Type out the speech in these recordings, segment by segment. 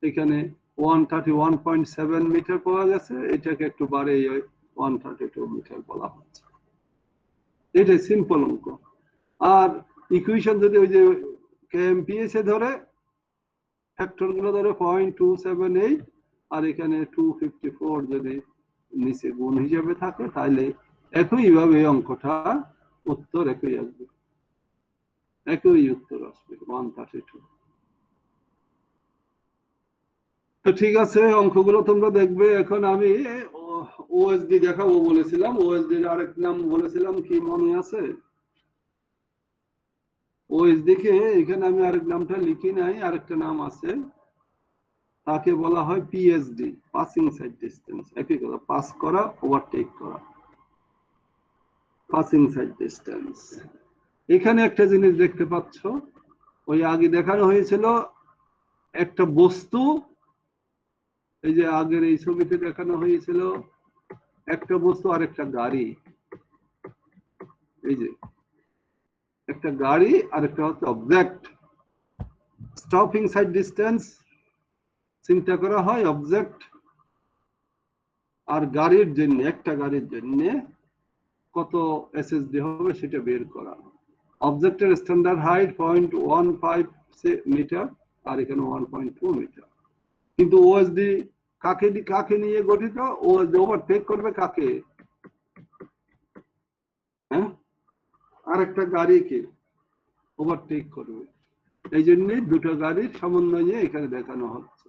এখানে 131.7 মিটার পাওয়া গেছে, এটাকে একটু বাড়ে 132 মিটার বলা হচ্ছে। এটাই সিম্পল অঙ্ক। আর ইকুয়েশন যদি ওই যে কেএমপিএস এ ধরে ফ্যাক্টর গুলো ধরে 0.278 আর এখানে 254 যদি নিচে গুণ হিসেবে থাকে, তাহলে একইভাবে অঙ্কটা উত্তর একই আসবে, একই উত্তর আসবে 132। তো ঠিক আছে, অঙ্কগুলো তোমরা দেখবে। এখন আমি ওএসডি দেখাবো বলেছিলাম, ওএসডি এর আরেক নাম বলেছিলাম কি মনে আছে? ওএসডি কে এখানে আমি আরেক নামটা লিখি নাই, আরেকটা নাম আছে, তাকে বলা হয় পিএসডি, পাসিং সাইড ডিস্টেন্স। একই কথা, পাস করা, ওভারটেক করা, পাসিং সাইড ডিস্টেন্স। এখানে একটা জিনিস দেখতে পাচ্ছ, ওই আগে দেখানো হয়েছিল একটা বস্তু, এই যে আগের এই ছবিতে দেখানো হয়েছিল একটা বস্তু আর একটা গাড়ি। এই যে একটা গাড়ি আর একটা হচ্ছে অবজেক্ট। স্টপিং সাইড ডিস্টেন্স চিন্তা করা হয় অবজেক্ট আর গাড়ির জন্য, একটা গাড়ির জন্য কত এসএসডি হবে সেটা বের করা। অবজেক্টের স্ট্যান্ডার্ড হাইট 0.15 মিটার আর এখানে 1.2 মিটার। কিন্তু ওএসডি কাকে নিয়ে গঠিত? ওএসডি ওভারটেক করবে কাকে? হ্যাঁ, আরেকটা গাড়িকে ওভারটেক করবে। এই জন্য দুটো গাড়ির সমন্বয়ে এখানে দেখানো হচ্ছে।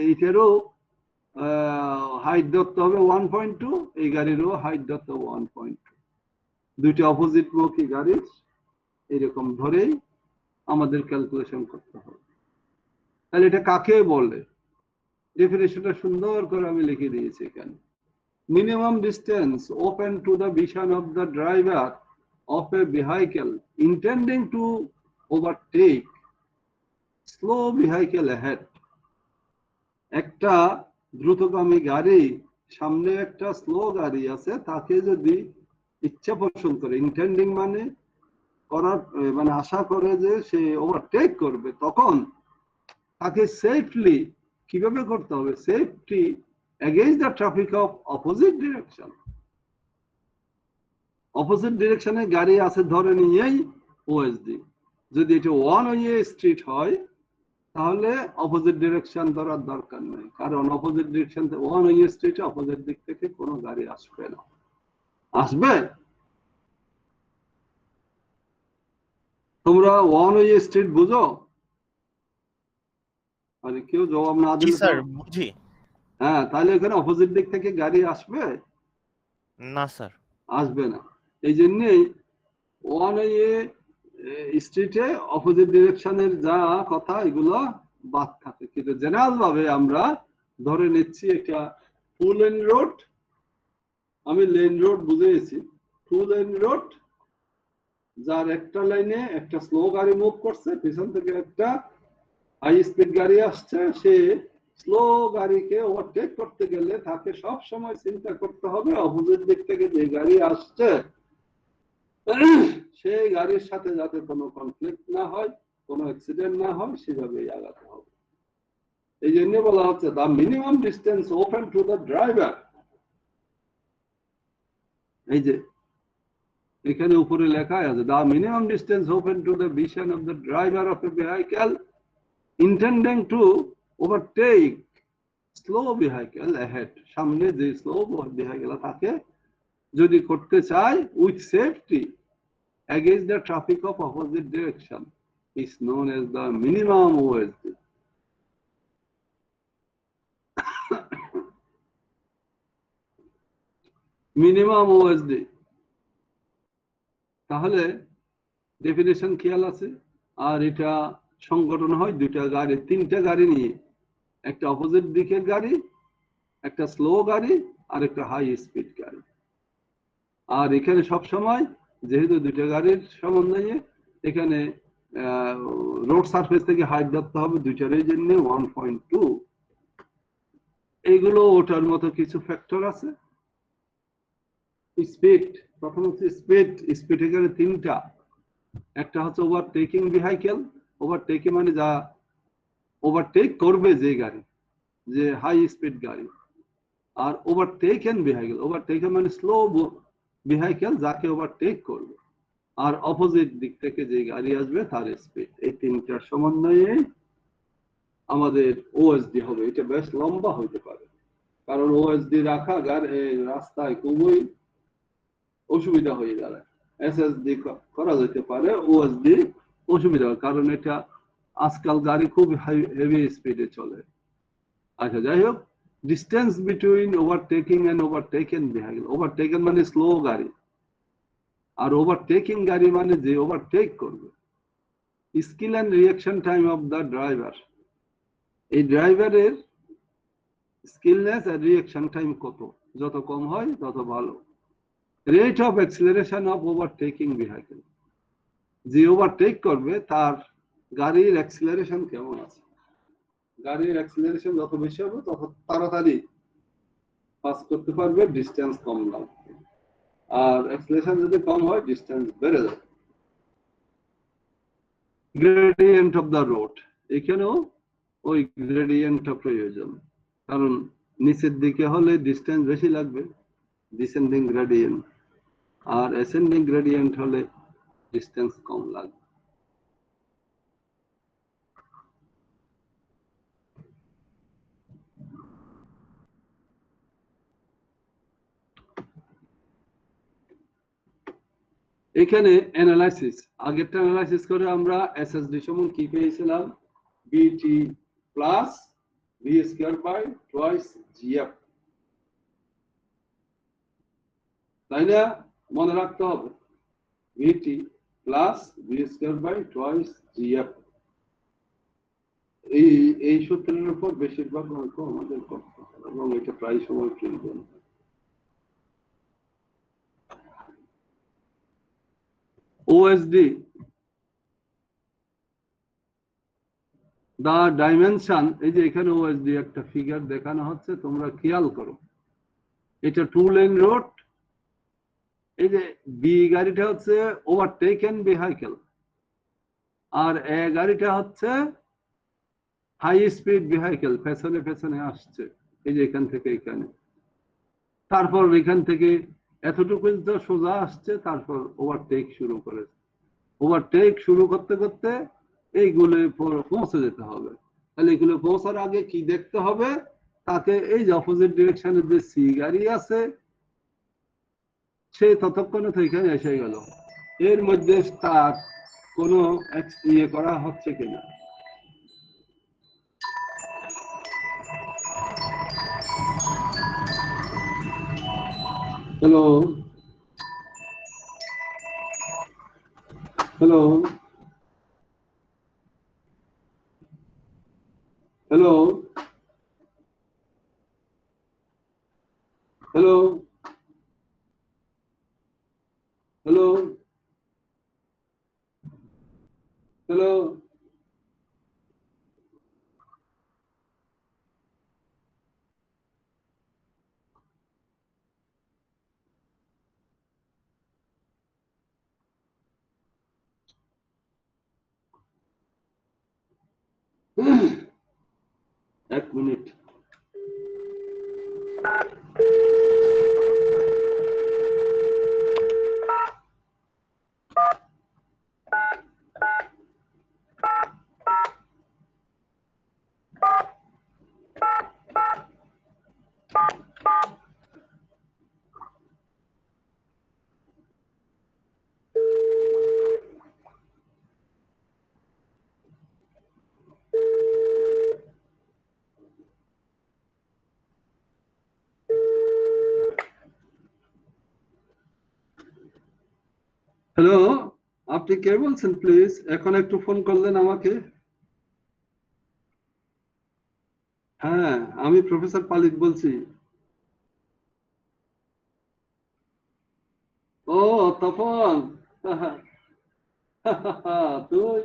এইটারও হাইট ধরতে হবে 1.2, এই গাড়িরও হাইট ধরতে হবে 1.2। দুইটা অপোজিট মুখী গাড়ির এরকম ধরেই আমাদের ক্যালকুলেশন করতে হবে। তাহলে এটা কাকে বলে? ডেফিনেশনটা সুন্দর করে আমি লিখে দিয়েছি এখানে। Minimum distance open to the vision of the driver of A vehicle intending two overtake slow vehicle ahead. একটা দ্রুতগামী গাড়ি, সামনে একটা স্লো গাড়ি আছে, তাকে যদি ইচ্ছা পোষণ করে, ইন্টেন্ডিং মানে করার, মানে আশা করে যে সে ওভারটেক করবে, তখন তাকে সেফলি কিভাবে করতে হবে? Safety against the traffic of opposite direction. Opposite ডিরেকশনে গাড়ি আছে ধরে নিয়েই ওএসডি। যদি এটা ওয়ান ওয়ে স্ট্রিট হয় তাহলে অপোজিট ডিরেকশন ধরার দরকার নেই, কারণ অপোজিট ডিরেকশন ওয়ান ওয়ে স্ট্রিটে অপোজিট দিক থেকে কোনো গাড়ি আসবে না। আসবে? তোমরা ওয়ান ওয়ে স্ট্রিট বুঝো? আরে কেউ জবাব না দিলে স্যার বুঝি। হ্যাঁ, তাহলে এখানে অপোজিট দিক থেকে গাড়ি আসবে না স্যার, আসবে না। এই জন্যই ওয়ান ওয়ে স্ট্রিটে অপোজিট ডিরেকশনের যা কথা এগুলো বাদ থাকে, কিন্তু জেনারেল ভাবে আমরা ধরে নিচ্ছি একটা টু লেন রোড। আমি লেন রোড বুঝেছি, টু লেন রোড, যার একটা লাইনে একটা স্লো গাড়ি মুভ করছে, পিছন থেকে একটা হাই স্পিড গাড়ি আসছে, সে স্লো গাড়িকে ওভারটেক করতে গেলে তাকে সব সময় চিন্তা করতে হবে অপোজিট দিক থেকে যে গাড়ি আসছে সেই গাড়ির সাথে যাতে কোনো কনফ্লিক্ট না হয়, কোনো অ্যাক্সিডেন্ট না হয়, সেভাবেই আগাতে হবে। এই জন্য বলা হচ্ছে the minimum distance open to the driver. এই যে এখানে উপরে লেখা আছে the minimum distance open to the vision of the driver of A vehicle intending two overtake slow vehicle ahead. সামনে যে স্লো ভেহিকল তাকে যদি করতে চায় with safety against the traffic of opposite direction is known as the minimum OSD. Minimum OSD। তাহলে definition খেয়াল আছে। আর এটা সংগঠন হয় দুইটা গাড়ি, তিনটা গাড়ি নিয়ে, একটা অপোজিট দিকের গাড়ি, একটা স্লো গাড়ি আর একটা হাই স্পিড গাড়ি। আর এখানে সব সময় যেহেতু দুইটা গাড়ির সমন্বয়ে এখানে রোড সারফেস থেকে হাইট ধরতে হবে দুইটারই জন্য 1.2। এইগুলো ওটার মতো কিছু ফ্যাক্টর আছে। স্পিড, প্রথম হচ্ছে স্পিড। স্পিড এখানে তিনটা। একটা হচ্ছে ওভারটেকিং ভেহিকল, ওভারটেকিং মানে যা ওভারটেক করবে যে গাড়ি, যে হাই স্পিড গাড়ি। আর ওভারটেকেন ভেহিকেল মানে স্লো ভেহিকেল যাকে ওভারটেক করবে, আর অপোজিট দিক থেকে যে গাড়ি আসবে তার স্পিড। এই তিনটার সমন্বয়ে আমাদের ওএসডি হবে। এটা বেশ লম্বা হইতে পারে, কারণ ওএসডি রাখা রাস্তায় খুবই অসুবিধা হয়ে দাঁড়ায়। এসএসডি করা যেতে পারে, ওএসডি অসুবিধা হয়, কারণ এটা আজকাল গাড়ি খুব হেভি স্পিডে চলে। আচ্ছা, যাই হোক, distance between overtaking and overtaken vehicle. Overtaken মানে স্লো গাড়ি, আর ওভারটেকিং গাড়ি মানে যে ওভারটেক করবে। Skill and reaction time of the driver. এই ড্রাইভারের স্কিলনেস আর রিঅ্যাকশন টাইম কত, যত কম হয় তত ভালো। Rate of acceleration of overtaking vehicle. যে ওভারটেক করবে তার গাড়ির অ্যাক্সিলারেশন কেমন আছে। গাড়ির অ্যাক্সিলারেশন যত বেশি হবে তত তাড়াতাড়ি পাস করতে পারবে, ডিস্টেন্স কম লাগবে। আর অ্যাক্সিলারেশন যদি কম হয় ডিস্টেন্স বেড়ে যাবে। Gradient of the road. এখানেও ওই গ্রেডিয়েন্টটা প্রয়োজন, কারণ নিচের দিকে হলে ডিস্টেন্স বেশি লাগবে, ডিসেন্ডিং গ্রেডিয়েন্ট, আর অ্যাসেন্ডিং গ্রেডিয়েন্ট হলে ডিস্টেন্স কম লাগবে। এখানে অ্যানালাইসিস, আগেরটা অ্যানালাইসিস করে আমরা এসএসডি সমান কি পেয়েছিলাম, BT plus V square by twice GF, তাই না? মনে রাখতে হবে, VT plus V square by twice GF. এই সূত্রের উপর বেশিরভাগ অঙ্ক আমাদের করতে হবে, এবং এটা প্রায় সময় প্রয়োজন। ওএসডি, দা ডাইমেনশন। এই যে এখানে ওএসডি একটা ফিগার দেখানো হচ্ছে, তোমরা খেয়াল করো। এটা 2 লেন রোড। এই যে বি গাড়িটা হচ্ছে ওভারটেকেন ভেহিকেল, আর এ গাড়িটা হচ্ছে হাই স্পিড ভেহিকেল, পেছনে পেছনে আসছে, এই যে এখান থেকে এখানে। তারপর এখান থেকে এতটুকু সোজা আসছে, তারপর ওভারটেক শুরু করেছে। ওভারটেক শুরু করতে করতে এইগুলো পৌঁছে যেতে হবে। তাহলে এগুলো পৌঁছার আগে কি দেখতে হবে, তাকে এই যে অপোজিট ডিরেকশনের যে সি গাড়ি আছে সে ততক্ষণে তো এখানে এসে গেল, এর মধ্যে তার কোনো ইয়ে করা হচ্ছে কিনা। Hello hello hello hello hello hello এক মিনিট। হ্যালো, আপনি কে বলছেন প্লিজ? এখন একটু ফোন করলেন আমাকে। হ্যাঁ, আমি প্রফেসর পালিত বলছি। ও তপন, তুই?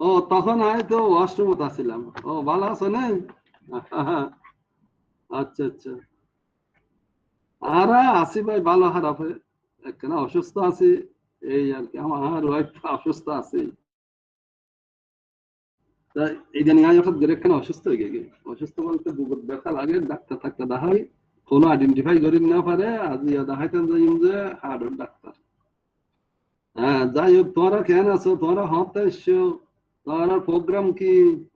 ও তখন আমি তো ওয়াশরুমত আছিলাম। ও ভালো আছো না? আচ্ছা আচ্ছা। আর আছি ভাই, ভালো খারাপে, একখানা অসুস্থ আছি, এই আর কি। আমার ওয়াইফ অসুস্থ আছে। তা ইদানিং আমি হঠাৎ গেলে অসুস্থ হয়ে গেছি। অসুস্থ বলতে বুকুত ব্যথা লাগে, ডাক্তার টাক্তার দেখাই, কোনো আইডেন্টিফাই করি না পারে, আজ দেখাইতেন যে হার্টের ডাক্তার। হ্যাঁ, যাই হোক, তোমরা কেন আছো? তোমরা হতে এসছো, তোমার প্রোগ্রাম কি?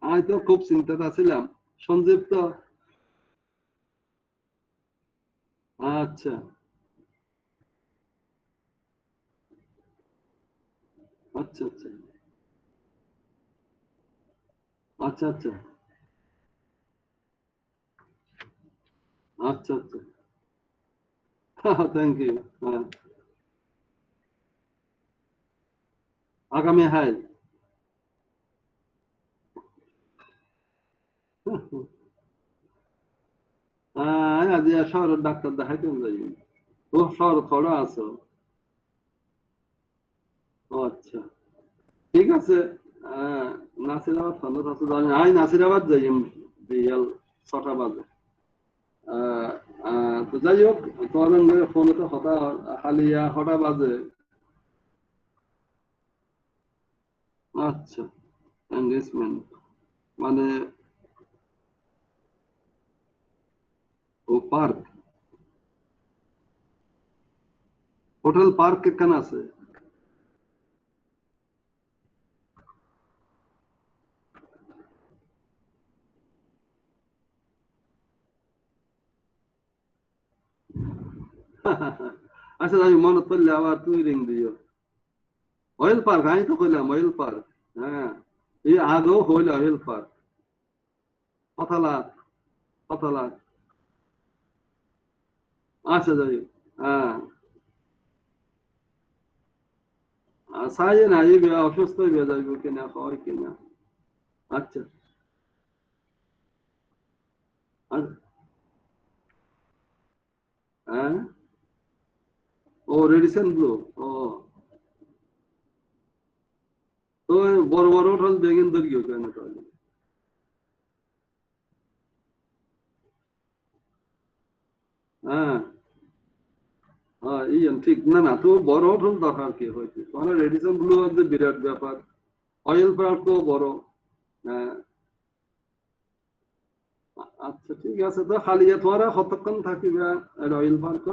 আমি তো খুব চিন্তাতে ছিলাম। সঞ্জীব তো? আচ্ছা আচ্ছা আচ্ছা আচ্ছা আচ্ছা আচ্ছা আচ্ছা, থ্যাংক ইউ। হ্যাঁ, আগামী, হ্যাঁ। আজ শহরের ডাক্তার দেখাইতে যাই। ও শহর থোড়া আছো? ও আচ্ছা, ঠিক আছে। আহ, নাসিরাবাদ সন্ধ্যা সাতটা যাই, আমি নাসিরাবাদ যাই বিয়াল 6টা বাজে। আহ, তো যাই হোক, তোমার ফোনে তো হতা হালিয়া হটা বাজে। আচ্ছা, এঙ্গেজমেন্ট মানে ও পার্ক, হোটেল পার্ক কেন আছে? আচ্ছা, আমি মনে করলে আবার তুমি রিং দিও। অয়েল পার্ক, আমি তো কইলাম অয়েল পার্ক। হ্যাঁ, এই আগেও হইল অয়েল পার্ক। কথালাত, কথালাত। আচ্ছা, যাই হোক। হ্যাঁ, সাইয়ে না, এই অসুস্থ হয়ে যাইব কিনা, হয় কিনা। আচ্ছা, হ্যাঁ। ও রেডিসন ব্লু। ও তো বড় বড় হোটেল বেগিন দর্গিও কেন তাহলে? হ্যাঁ, হ্যাঁ, ঠিক না, না তো বড় হোটেল দরকার কি হয়েছে, তাহলে রেডিসন ব্লু হচ্ছে বিরাট ব্যাপার। অয়েল পার্ক তো বড়। হ্যাঁ, আচ্ছা, ঠিক আছে। তো খালি তোমার কতক্ষণ থাকিবে রয়েল পার্ক?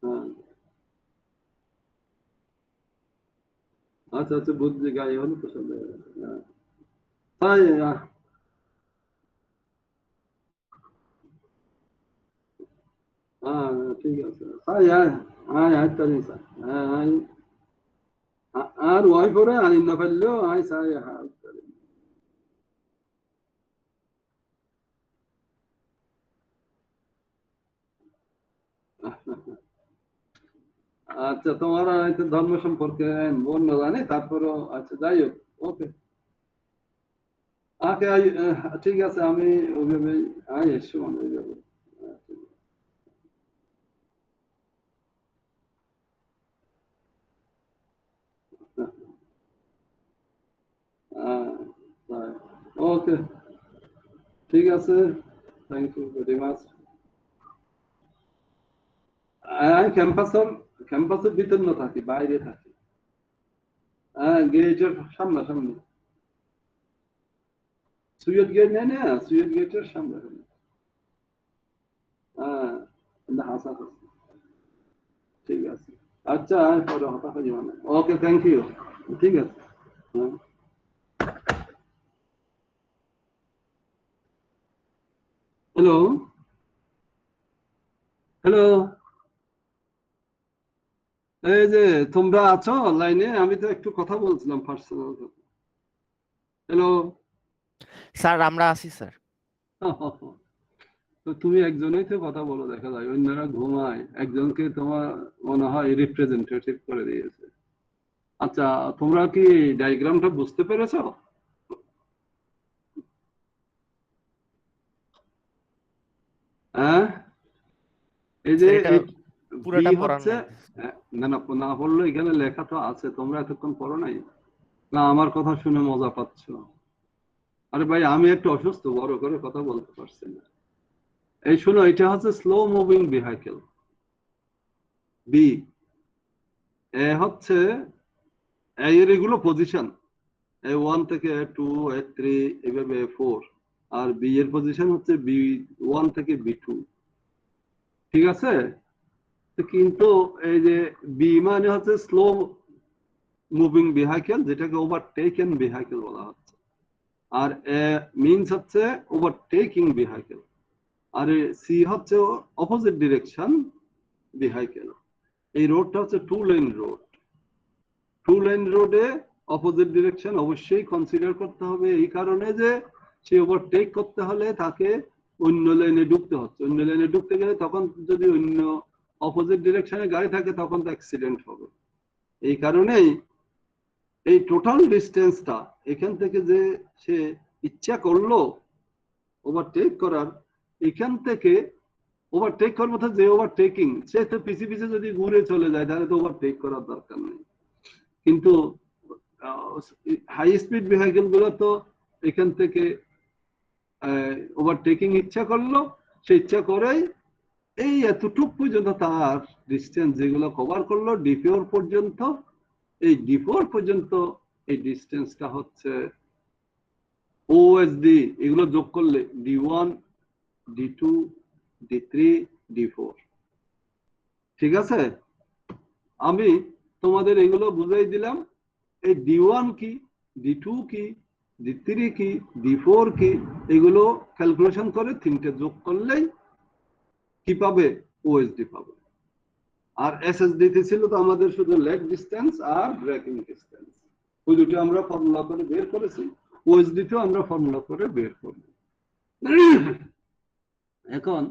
হ্যাঁ, আচ্ছা আচ্ছা, বুঝছি, গাড়ি হলে তো চলে যাবে। হ্যাঁ, তাই, হ্যাঁ, ঠিক আছে, তাই। হ্যাঁ, হ্যাঁ, তাই স্যার। হ্যাঁ, আর ওয়াই করে আনি না ফেললেও আই চাই। হ্যাঁ, আচ্ছা, তোমার হয়তো ধর্ম সম্পর্কে বন্য জানি, তারপরেও আচ্ছা, যাই হোক। ওকে, আগে ঠিক আছে, আমি ওইভাবে আই এসছি মানে ওইভাবে। ওকে, ঠিক আছে। Thank you very much. আমি ক্যাম্পাসের ভিতর না থাকি, বাইরে থাকি। হ্যাঁ, গেটের সামনাসামনি। সুয়েট গেট নেই না, সুয়েট গেটের সামনে। হ্যাঁ, হাসাহাসি। ঠিক আছে। আচ্ছা, আমি পরে হতাশি মানে। ওকে, থ্যাংক ইউ। ঠিক আছে। হ্যাঁ, হ্যালো, হ্যালো। এই যে তোমরা আছো লাইনে, আমি তো একটু কথা বলছিলাম পার্সোনাল। হ্যালো। স্যার আমরা আছি স্যার। তো তুমি একজনই তো কথা বলো, দেখা যায় অন্যরা ঘুমায়, একজনকে তোমার মনে হয় রিপ্রেজেন্টেটিভ করে দিয়েছে। আচ্ছা, তোমরা কি ডায়াগ্রামটা বুঝতে পেরেছো? হ্যাঁ, এই যে স্যার এটা বি পুরোটা পড়ার হচ্ছে, নাই। না না, না পড়লো, এখানে লেখা তো আছে, তোমরা এতক্ষণ পড়ো নাই? না, আমার কথা শুনে মজা পাচ্ছ? আরে ভাই, আমি একটু অসুস্থ, বড় করে কথা বলতে পারছি না। এই শোনো, এটা হচ্ছে slow moving vehicle. B A হচ্ছে এর এগুলো পজিশন, A1 থেকে A2 A3 এভাবে A4, আর বি এর পজিশন হচ্ছে B1 থেকে B2, ঠিক আছে? কিন্তু এই যে বি মানে হচ্ছে স্লো মুভিং ভেহিকেল, যেটাকে ওভারটেকেন ভেহিকেল বলা হচ্ছে, আর এ মিনস হচ্ছে ওভারটেকিং ভেহিকেল, আর সি হচ্ছে অপোজিট ডিরেকশন ভেহিকেল। এই রোডটা হচ্ছে 2 লেন রোড। 2 লেন রোডে অপোজিট ডিরেকশন অবশ্যই কনসিডার করতে হবে, এই কারণে যে সে ওভারটেক করতে হলে তাকে অন্য লেনে ঢুকতে হচ্ছে। অন্য লেনে ঢুকতে গেলে তখন যদি অন্য অপোজিট ডিরেকশনে গাড়ি থাকে তখন তো অ্যাক্সিডেন্ট হবে। এই কারণেই এই টোটাল ডিস্টেন্সটা এখান থেকে যে সে ইচ্ছা করলো ওভারটেক করার, এখান থেকে ওভারটেক করবো, তো যে ওভারটেকিং সে তো পিছিয়ে পিছিয়ে যদি ঘুরে চলে যায় তাহলে তো ওভারটেক করার দরকার নেই। কিন্তু হাই স্পিড ভেহিকেল গুলো তো এখান থেকে ওভারটেকিং ইচ্ছা করলো, সে ইচ্ছা করেই এই এতটুক পর্যন্ত তার ডিস্টেন্স যেগুলো কভার করলো D4 পর্যন্ত, এই D4 পর্যন্ত এই ডিস্টেন্সটা হচ্ছে OSD, এগুলো যোগ করলে D1 D2 D3 D4, ঠিক আছে? আমি তোমাদের এগুলো বুঝাই দিলাম। এই D1 কি, D2 কি, D3 কি, D4 কি, এগুলো ক্যালকুলেশন করে তিনটে যোগ করলেই কি পাবে? OSD পাবে। আর SSD তে ছিল তো আমাদের শুধু লেগ ডিস্টেন্স আর ব্রেকিং ডিস্টেন্স, ওই দুটো আমরা ফর্মুলা করে বের করেছি। OSD তেও আমরা ফর্মুলা করে বের করব। এখন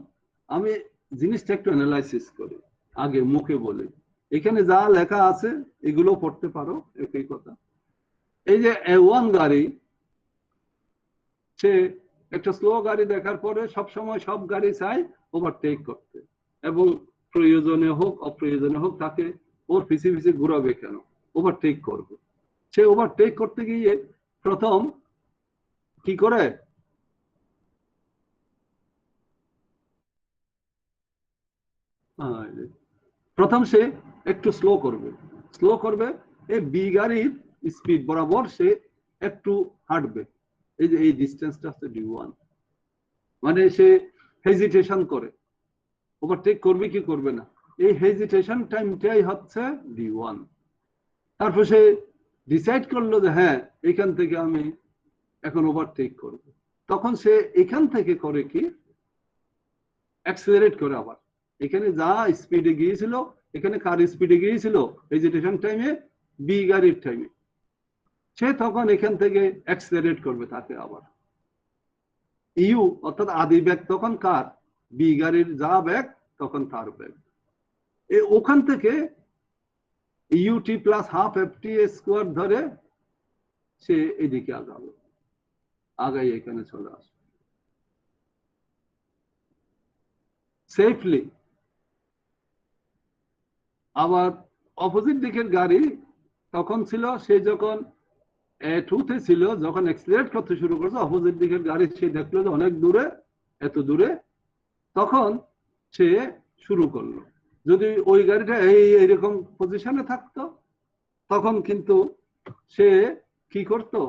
আমি জিনিসটা একটু অ্যানালাইসিস করি, আগে মুখে বলি। এখানে যা লেখা আছে এগুলো পড়তে পারো, একই কথা। এই যে A1 গাড়ি, সে একটা স্লো গাড়ি দেখার পরে সবসময় সব গাড়ি চাই ওভারটেক করতে, এবং প্রয়োজনে হোক অপ্রয়োজনে হোক তাকে ওর পিছিয়ে পিছিয়ে ঘুরাবে কেন, ওভারটেক করবে। সে ওভারটেক করতে গিয়ে প্রথম কি করে? প্রথম সে একটু স্লো করবে, স্লো করবে, এই বি গাড়ির স্পিড বরাবর সে একটু হাঁটবে। এই যে এই ডিস্টেন্সটা হচ্ছে D1, মানে সে হেজিটেশন করে, ওভারটেক করবে কি করবে না, এই হেজিটেশন টাইমটাই হচ্ছে D1। তারপর সে ডিসাইড করলো যে হ্যাঁ এখান থেকে আমি এখন ওভারটেক করব, তখন সে এখান থেকে করে কি অ্যাক্সেলারেট করে। আবার এখানে যা স্পিডে গিয়েছিল, এখানে কার স্পিডে গিয়েছিল হেজিটেশন টাইমে, বি গাড়ির টাইমে, সে তখন এখান থেকে অ্যাক্সেলারেট করবে তাকে আবার। ইউ অর্থাৎ আদি ব্যাগ তখন কার? বি গাড়ির যা ব্যাগ তখন তার ব্যাগ। ওখান থেকে UT plus half FT square ধরে সে এদিকে আগাবে, আগাই এখানে চলে আসবে সেফলি। আবার অপোজিট দিকের গাড়ি তখন ছিল, সে যখন A2 তে ছিল, যখন অ্যাক্সিলারেট করতে শুরু করছে অপোজিট দিকের গাড়ি, সে দেখলো যে অনেক দূরে, এত দূরে, তখন সে শুরু করলো। যদি ওই গাড়িটা এইরকম পজিশনে থাকতো তখন কিন্তু সে কি করতো?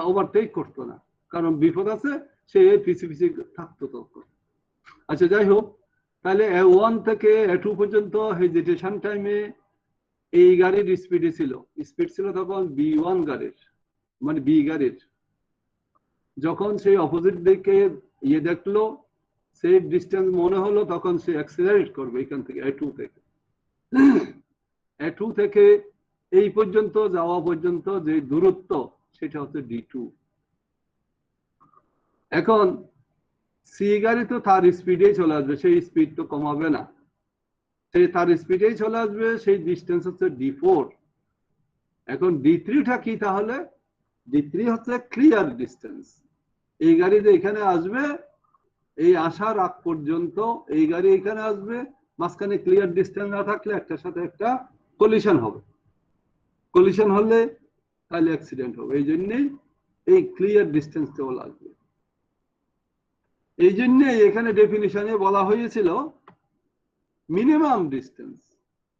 ওভারটেক করতো না, কারণ বিপদ আছে, সে পিছিয়ে পিছিয়ে থাকতো তখন। আচ্ছা যাই হোক, তাহলে A1 থেকে A2 পর্যন্ত হেজিটেশন টাইমে এই গাড়ির স্পিডে ছিল, স্পিড ছিল তখন B1 গাড়ির, মানে বি গাড়ির। যখন সেই অপোজিট দিকে দেখলো সেফ ডিস্টেন্স মনে হলো, তখন সে অ্যাক্সিলারেট করবে এখান থেকে A2 থেকে। A2 থেকে এই পর্যন্ত যাওয়া পর্যন্ত যে দূরত্ব সেটা হচ্ছে D2। এখন সি গাড়ি তো তার স্পিডেই চলে আসবে, সেই স্পিড তো কমাবে না, সে তার স্পিডেই চলে আসবে, সেই ডিস্টেন্স হচ্ছে D4। এখন D3টা কি তাহলে? D3 হচ্ছে ক্লিয়ার ডিস্টেন্স। এই গাড়ি যে এখানে আসবে, এই আসার আগ পর্যন্ত এই গাড়ি এখানে আসবে, মাঝখানে ক্লিয়ার ডিস্টেন্স না থাকলে একটার সাথে একটা কলিশন হবে, কলিশন হলে তাহলে অ্যাক্সিডেন্ট হবে। এই জন্যই এই ক্লিয়ার ডিস্টেন্স চলে আসবে। এই জন্য এখানে ডেফিনিশনে বলা হয়েছিল মিনিমাম ডিস্টেন্স,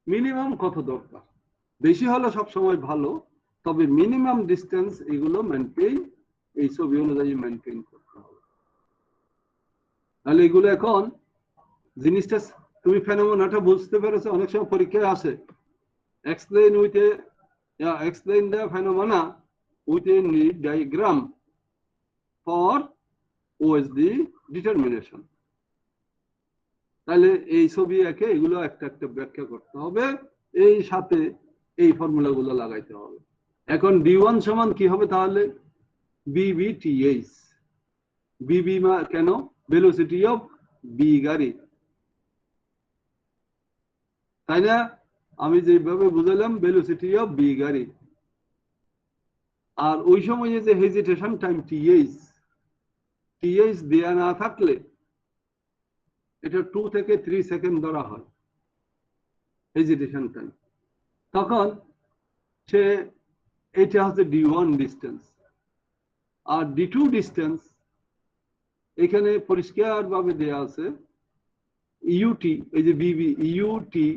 মিনিমাম কত দরকার, বেশি হলে সব সময় ভালো, তবে মিনিমাম ডিস্টেন্স এগুলো মেনটেন, এই ছবি অনুযায়ী মেনটেন করতে হবে। তাহলে এগুলো এখন জিনিসটা তুমি ফেনোমেনাটা বুঝতে পেরেছো। অনেক সময় পরীক্ষায় আসে explain with a explain the phenomena with a neat diagram for OSD determination। তাহলে এই ছবি একে এগুলো একটা একটা ব্যাখ্যা করতে হবে, এই সাথে এই ফর্মুলা গুলো লাগাইতে হবে। এখন D1 সমান কি হবে তাহলে? BBTH। বিবি কেন? ভেলোসিটি অফ বি গাড়ি, তাই না? আমি যেভাবে বুঝালাম ভেলোসিটি অফ বি গাড়ি। আর ওই সময়ে যে হেজিটেশন টাইম টিএইচ দেয়া না থাকলে এটা 2 থেকে 3 সেকেন্ড ধরা হয় হেজিটেশন টাইম। তখন সে এটা হচ্ছে D1 ডিস্টেন্স। আর D2 ডিস্টেন্স এখানে পরিষ্কার ভাবে দেয়া আছে ইউটি, এই যে বিবি ইউটি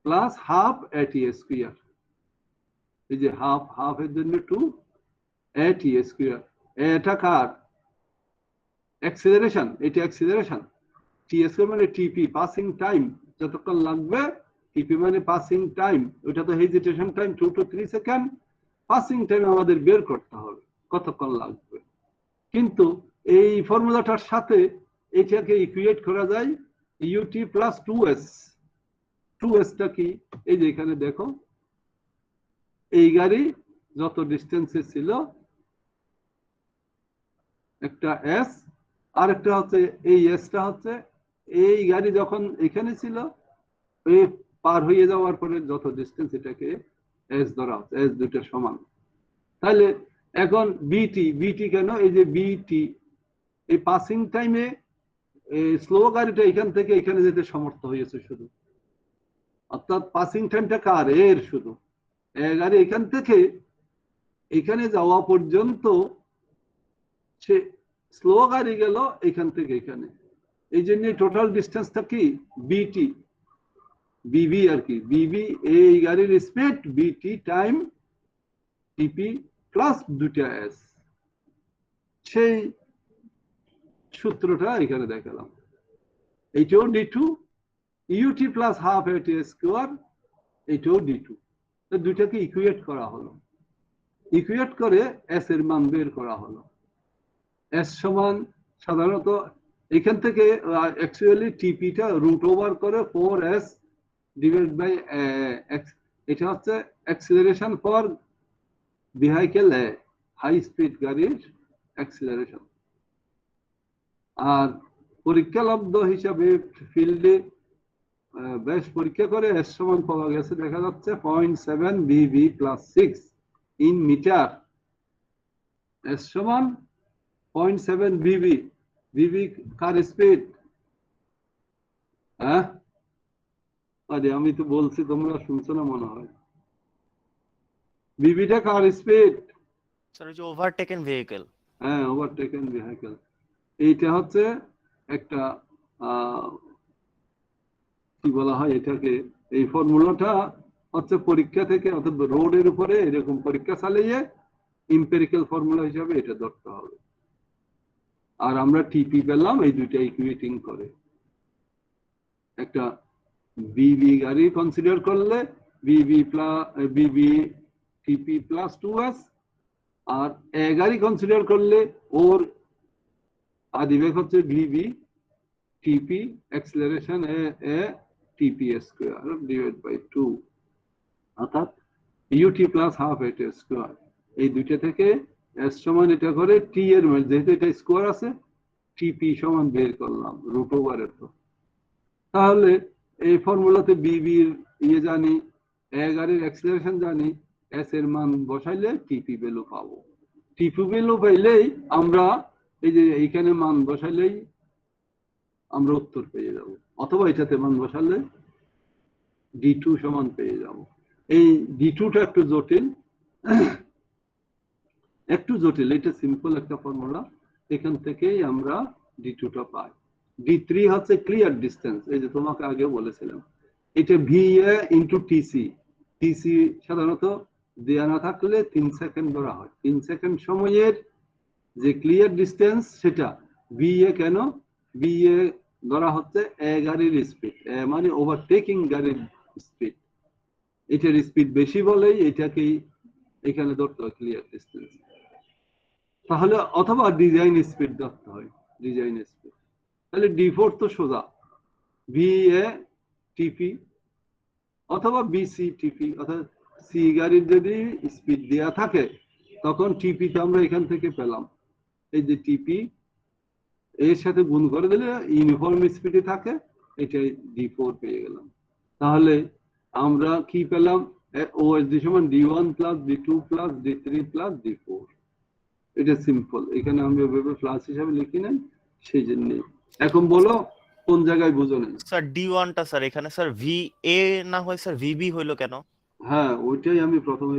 প্লাস হাফ এটি স্কয়ার। এই যে হাফ এর জন্য 2 এটি স্কয়ার। এটা কার অ্যাক্সিলারেশন? এটা অ্যাক্সিলারেশন। টি স্কয়ার মানে টিপি, পাসিং টাইম, যতক্ষণ লাগবে। টিপি মানে পাসিং টাইম, ওটা তো hesitation time 2 to 3 second. Passing time আমাদের বের করতে হবে কতক্ষণ লাগবে। কিন্তু এই ফর্মুলাটার সাথে এটাকে ইকুয়েট করা যায় ইউটি প্লাস 2s। 2s টা কি? এই যে এখানে দেখো, এই গাড়ি যত ডিস্টেন্সে ছিল একটা এস, আর একটা হচ্ছে এই এসটা হচ্ছে এই গাড়ি যখন এখানে ছিল এই পার হয়ে যাওয়ার পরে যত ডিস্টেন্স, এটাকে এস ধরা হচ্ছে, এস দুটো সমান। তাহলে এখন বিটি কেন? এই যে বিটি এই পাসিং টাইমে স্লো গাড়িটা এখান থেকে এখানে যেতে সমর্থ হয়েছে শুধু, অর্থাৎ পাসিং টাইমটা কার? এর শুধু। গাড়ি এখান থেকে এখানে যাওয়া পর্যন্ত সে স্লো গাড়ি গেল এখান থেকে এখানে, এই জন্য টোটাল ডিস্টেন্সটা কি? বিটি, বিবি আর কি, বিবি এই গাড়ির স্পিড, বিটি টাইম টিপি প্লাস 2s। সেই সূত্রটা এখানে দেখালাম। এইটাও D2, ইউটি প্লাস হাফ এটি স্কয়ার, এইটাও D2। দুইটাকে ইকুয়েট করা হলো, ইকুয়েট করে এস এর মান বের করা হলো। এস সমান সাধারণত এখান থেকে অ্যাকচুয়ালি টিপিটা রুট ওভার করে 4s ডিভাইড বাই এক্স। এটা হচ্ছে acceleration for vehicle, high speed গাড়ির অ্যাক্সিলারেশন। আর পরীক্ষা লব্ধ হিসাবে ফিল্ডে বেশ পরীক্ষা করে এস সমান পাওয়া গেছে, দেখা যাচ্ছে 0.7 বিবি প্লাস 6 ইন মিটার। এস সমান 0.7 বিবি। বিবি কার স্পিড? হ্যাঁ, আরে আমি তো বলছি তোমরা শুনছো না মনে হয়। বিবিটা কার স্পিড? স্যার ওই যে ওভারটেকেন ভেহিকল। হ্যাঁ, ওভারটেকেন ভেহিকল। এইটা হচ্ছে একটা কি বলা হয় এটাকে, এই ফর্মুলাটা হচ্ছে পরীক্ষা থেকে, অর্থাৎ রোডের উপরে এরকম পরীক্ষা চালিয়ে ইম্পেরিক্যাল ফর্মুলা হিসাবে এটা ধরতে হবে। আর আমরা টিপি পেলাম এই দুইটা ইকুয়েটিং করে। একটা বিবি গাড়ি কনসিডার করলে বিবি টিপি প্লাস 2s, আর এ গাড়ি কনসিডার করলে ওর আদিবেগ হচ্ছে বিবি টিপি অ্যাক্সিলারেশন এ টিপি স্কয়ার ডিভাইড বাই 2, অর্থাৎ ইউটি প্লাস হাফ এটি স্কয়ার। এই দুইটা থেকে এস সমান এটা করে টি এর মান, যেহেতু এটা স্কয়ার আছে, টিপি সমান বের করলাম রুট ওভারের। তো তাহলে এই ফর্মুলাতে বিবির ইয়ে জানি, এ গাড়ির অ্যাক্সিলারেশন জানি, এস এর মান বসাইলে টিপি ভ্যালু পাবো। টিপি ভ্যালু পাইলেই আমরা এই যে এইখানে মান বসাইলেই আমরা উত্তর পেয়ে যাব, অথবা এটাতে মান বসালে D2 সমান পেয়ে যাব। এই D2টা একটু জটিল, এটা সিম্পল একটা ফর্মুলা, এখান থেকেই আমরা D2টা পাই। D3 হচ্ছে ক্লিয়ার ডিস্টেন্স, এই যে তোমাকে আগে বলেছিলাম। এটা VA ইন্টু TC। TC সাধারণত দেয়া না থাকলে 3 সেকেন্ড ধরা হয়। 3 সেকেন্ড সময়ের যে ক্লিয়ার ডিস্টেন্স সেটা VA কেন? VA ধরা হচ্ছে গাড়ির স্পিড, মানে ওভারটেকিং গাড়ির স্পিড। এটার স্পিড বেশি বলেই এটাকেই এখানে ধরতে হয় ক্লিয়ার ডিস্টেন্স। তাহলে অথবা ডিজাইন স্পিড ধরতে হয়, ডিজাইন স্পিড। তাহলে D4 তো সোজা, VA TP অথবা BC TP, অর্থাৎ সি গাড়ির যদি স্পিড দেওয়া থাকে তখন TP তে আমরা এখান থেকে পেলাম, এই যে TP এর সাথে গুণ করে দিলে ইউনিফর্ম স্পিডে থাকে, এটাই D4 পেয়ে গেলাম। তাহলে আমরা কি পেলাম? OSD সমান D1 plus D2 plus D3 plus D4। এটা সিম্পল, এখানে আমি ওইভাবে প্লাস হিসাবে লিখি নাই, সেই জন্য। এখন বলো কোন জায়গায় বুঝো নাই? স্যার D1 টা স্যার এখানে স্যার VA না হয় স্যার VB হইলো কেন? হ্যাঁ, ওইটাই আমি প্রথমে।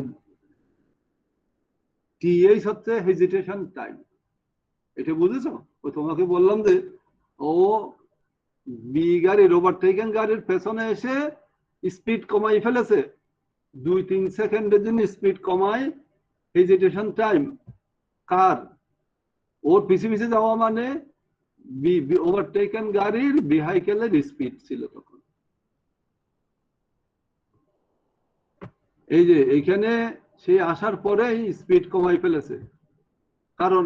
TH হচ্ছে হেজিটেশন টাইম, এটা বুঝেছো? ও তোমাকে বললাম যে ও বি গাড়ির ওভারটেকিং গাড়ির পেছনে এসে স্পিড কমাই ফেলেছে, 2-3 সেকেন্ডের জন্য স্পিড কমায়, হেজিটেশন টাইম কার? ওর পিছে পিছে যাওয়া মানে ওভারটেকেন গাড়ির ভেহিকেলের স্পিড ছিল তখন। এই যে এখানে সে আসার পরেই স্পিড কমাই ফেলেছে, কারণ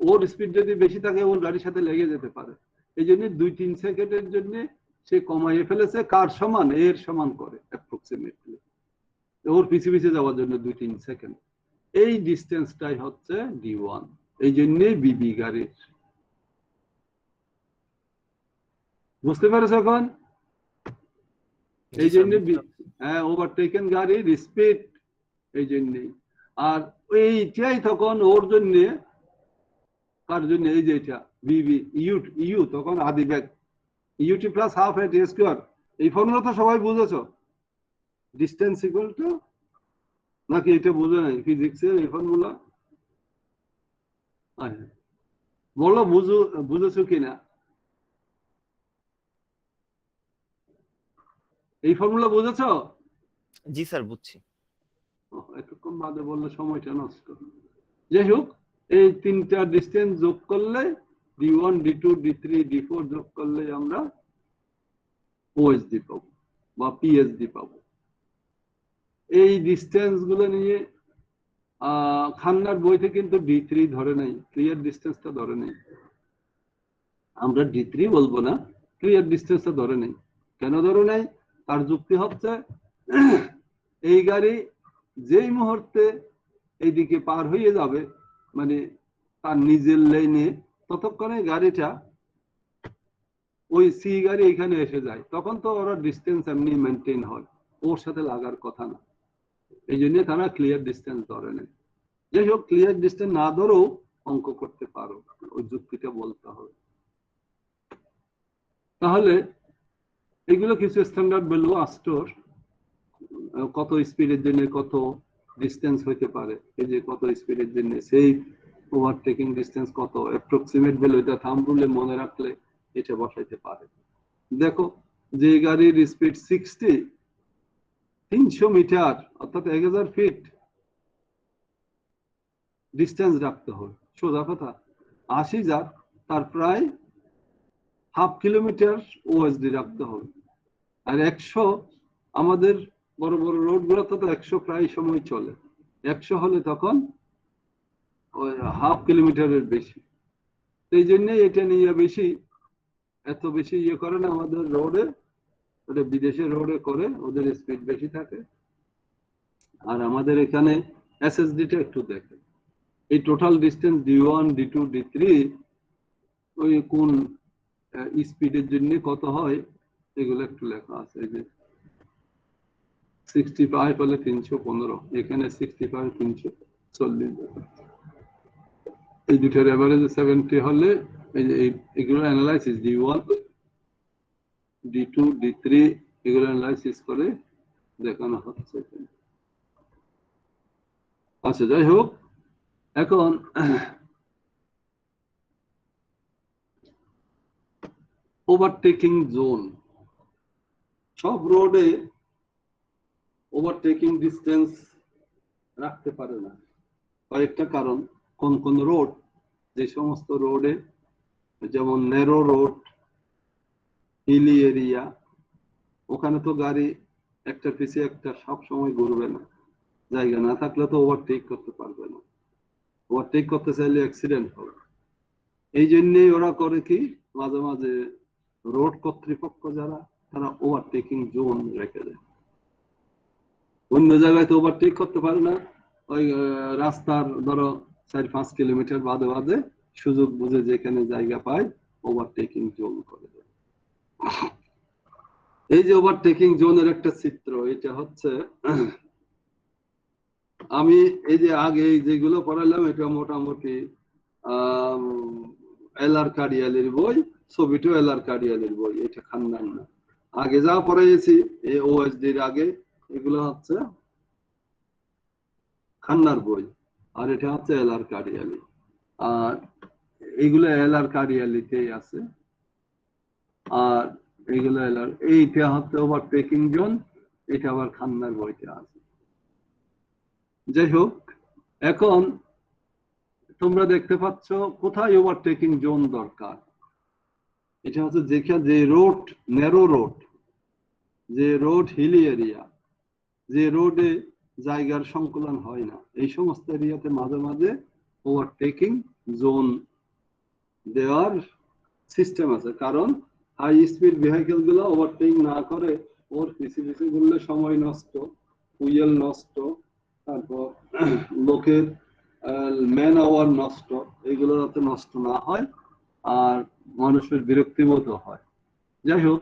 ওর স্পিড যদি বেশি থাকে ওর গাড়ির সাথে লেগে যেতে পারে। এই জন্য 2-3 সেকেন্ডের জন্য সে কমাইয়ে ফেলেছে, কার সমান? এর সমান করে অ্যাপ্রক্সিমেটলি, ওর পিছে পিছে যাওয়ার জন্য 2-3 সেকেন্ড। এই ডিস্টেন্সটাই হচ্ছে D1, এই জন্যই বিবি গাড়ির। বুঝতে পেরেছ এখন? এই জন্য হ্যাঁ, ওভারটেকেন গাড়ির স্পিড এই জন্যই। আর এইটাই তখন ওর জন্য, কার জন্য? এই যে এটা বিবি ইউ তখন আদি ব্যাগ ইউটি প্লাস হাফ এট এ স্কোয়ার। এই ফর্মুলা তো সবাই বুঝেছো, ডিস্টেন্স ইকুয়াল টু, নাকি এটা বুঝে নাই ফিজিক্সের এই ফর্মুলা? বলো বুঝেছো কিনা এই ফর্মুলা? বুঝেছো? জি স্যার বুঝছি। এতক্ষণ বাদে বললে সময়টা নষ্ট। যাই হোক, এই তিনটা ডিস্টেন্স যোগ করলে D1 D2 D3 D4 যোগ করলে আমরা OSD পাবো বা PSD পাবো। এই ডিস্টেন্স গুলো নিয়ে খান্নার বইতে কিন্তু D3 ধরে নাই, ক্লিয়ার ডিস্টেন্সটা ধরে নাই। আমরা D3 বলবো না, ক্লিয়ার ডিস্টেন্সটা ধরে নেই। কেন ধরে নাই? তার যুক্তি হচ্ছে এই গাড়ি যেই মুহূর্তে এইদিকে পার হয়ে যাবে, মানে তার নিজের লেনে, ততক্ষণে গাড়িটা ওই সি গাড়ি এখানে এসে যায়, তখন তো ওরা ডিস্টেন্স এমনি মেনটেন হয়, ওর সাথে লাগার কথা না। এই জন্য তারা ক্লিয়ার ডিস্টেন্স ধরে নেয়। যাই হোক, ক্লিয়ার ডিস্টেন্স না ধরেও অঙ্ক করতে পারো, ওই যুক্তিটা বলতে হবে। তাহলে এগুলো কিছু স্ট্যান্ডার্ড ভ্যালু আস্টোর, কত স্পিডের জন্য কত ডিস্টেন্স হইতে পারে, এই যে কত স্পিডের জন্য সেই ওভারটেকিং ডিস্টেন্স কত, অ্যাপ্রক্সিমেট ভ্যালু, এটা থাম্ব রুলে মনে রাখলে এটা বসাইতে পারে। দেখো, যে গাড়ির স্পিড 60, 300 মিটার অর্থাৎ 1000 ফিট ডিস্টেন্স রাখতে হবে, সোজা কথা। 80 যার, তার প্রায় হাফ কিলোমিটার ওএসডি রাখতে হবে। আর 100, আমাদের বড় বড় রোড গুলোতে তো 100 প্রায় সময় চলে, 100 হলে তখন ওই হাফ কিলোমিটারের বেশি। এই জন্য এটা নিয়ে বেশি, এত বেশি ইয়ে করে না আমাদের রোডে, ওটা বিদেশের রোডে করে, ওদের স্পিড বেশি থাকে। আর আমাদের এখানে এসএসডিটা একটু দেখে, এই total distance D1 D2 D3 ওই কোন স্পিডের জন্য কত হয় এগুলো একটু লেখা আছে। এই যে 65 হলে 315, এখানে 65 340, এই দুটোর এভারেজ 70 হলে এই যে এগুলো অ্যানালাইসিস D1 D2 D3 এগুলো অ্যানালাইসিস করে দেখানো হচ্ছে। আচ্ছা, যাই হোক, এখন ওভারটেকিং জোন, সব রোডে ওভারটেকিং ডিস্টেন্স রাখতে পারে না। কয়েকটা কারণ, কোন কোন রোড, যে সমস্ত রোডে, যেমন ন্যারো রোড, হিলি এরিয়া, ওখানে তো গাড়ি একটা পিছিয়ে একটা সব সময় ঘুরবে না, জায়গা না থাকলে তো ওভারটেক করতে পারবে না, ওভারটেক করতে চাইলে অ্যাক্সিডেন্ট হবে। এই জন্যই ওরা করে কি, মাঝে মাঝে রোড কর্তৃপক্ষ যারা, তারা ওভারটেকিং জোন রেখে দেয়। অন্য জায়গায় তো ওভারটেক করতে পারে না, ওই রাস্তার ধরো 4-5 কিলোমিটার বাদে বাদে সুযোগ বুঝে যেখানে জায়গা পায় ওভারটেকিং জোন করে দেয়। এই যে ওভারটেকিং জোনের একটা চিত্র, এটা হচ্ছে, আমি এই যে আগে যেগুলো পড়ালাম এটা মোটামুটি এলআর কাডিয়ালির বই, ছবিটাও এলআর কাডিয়ালির বই, এটা খান্নান না। আগে যা পড়াইছি এই ওএসডির আগে, এগুলো হচ্ছে খান্নার বই, আর এটা হচ্ছে এলআর কাডিয়ালি, আর এইগুলো এলআর কাডিয়ালিতেই আছে, আর এইগুলো এলআর, এইটা হচ্ছে ওভারটেকিং জোন, এটা আবার খান্নার বইতে আছে। যাই হোক, এখন তোমরা দেখতে পাচ্ছ কোথায় ওভারটেকিং জোন দরকার। এটা হচ্ছে যেখানে যে রোড ন্যারো রোড, যে রোড হিলি এরিয়া, যে রোডে জায়গার সংকুলন হয় না, এই সমস্ত এরিয়াতে মাঝে মাঝে ওভারটেকিং জোন দেওয়ার সিস্টেম আছে। কারণ হাই স্পিড ভেহিকেল গুলো ওভারটেক না করে ওর পিছিয়ে পিছিয়ে ঘুরলে সময় নষ্ট, ফুয়েল নষ্ট, তারপর লোকের ম্যান আওয়ার নষ্ট, এগুলো যাতে নষ্ট না হয় আর মানুষের বিরক্তিবোধ হয়। যাই হোক,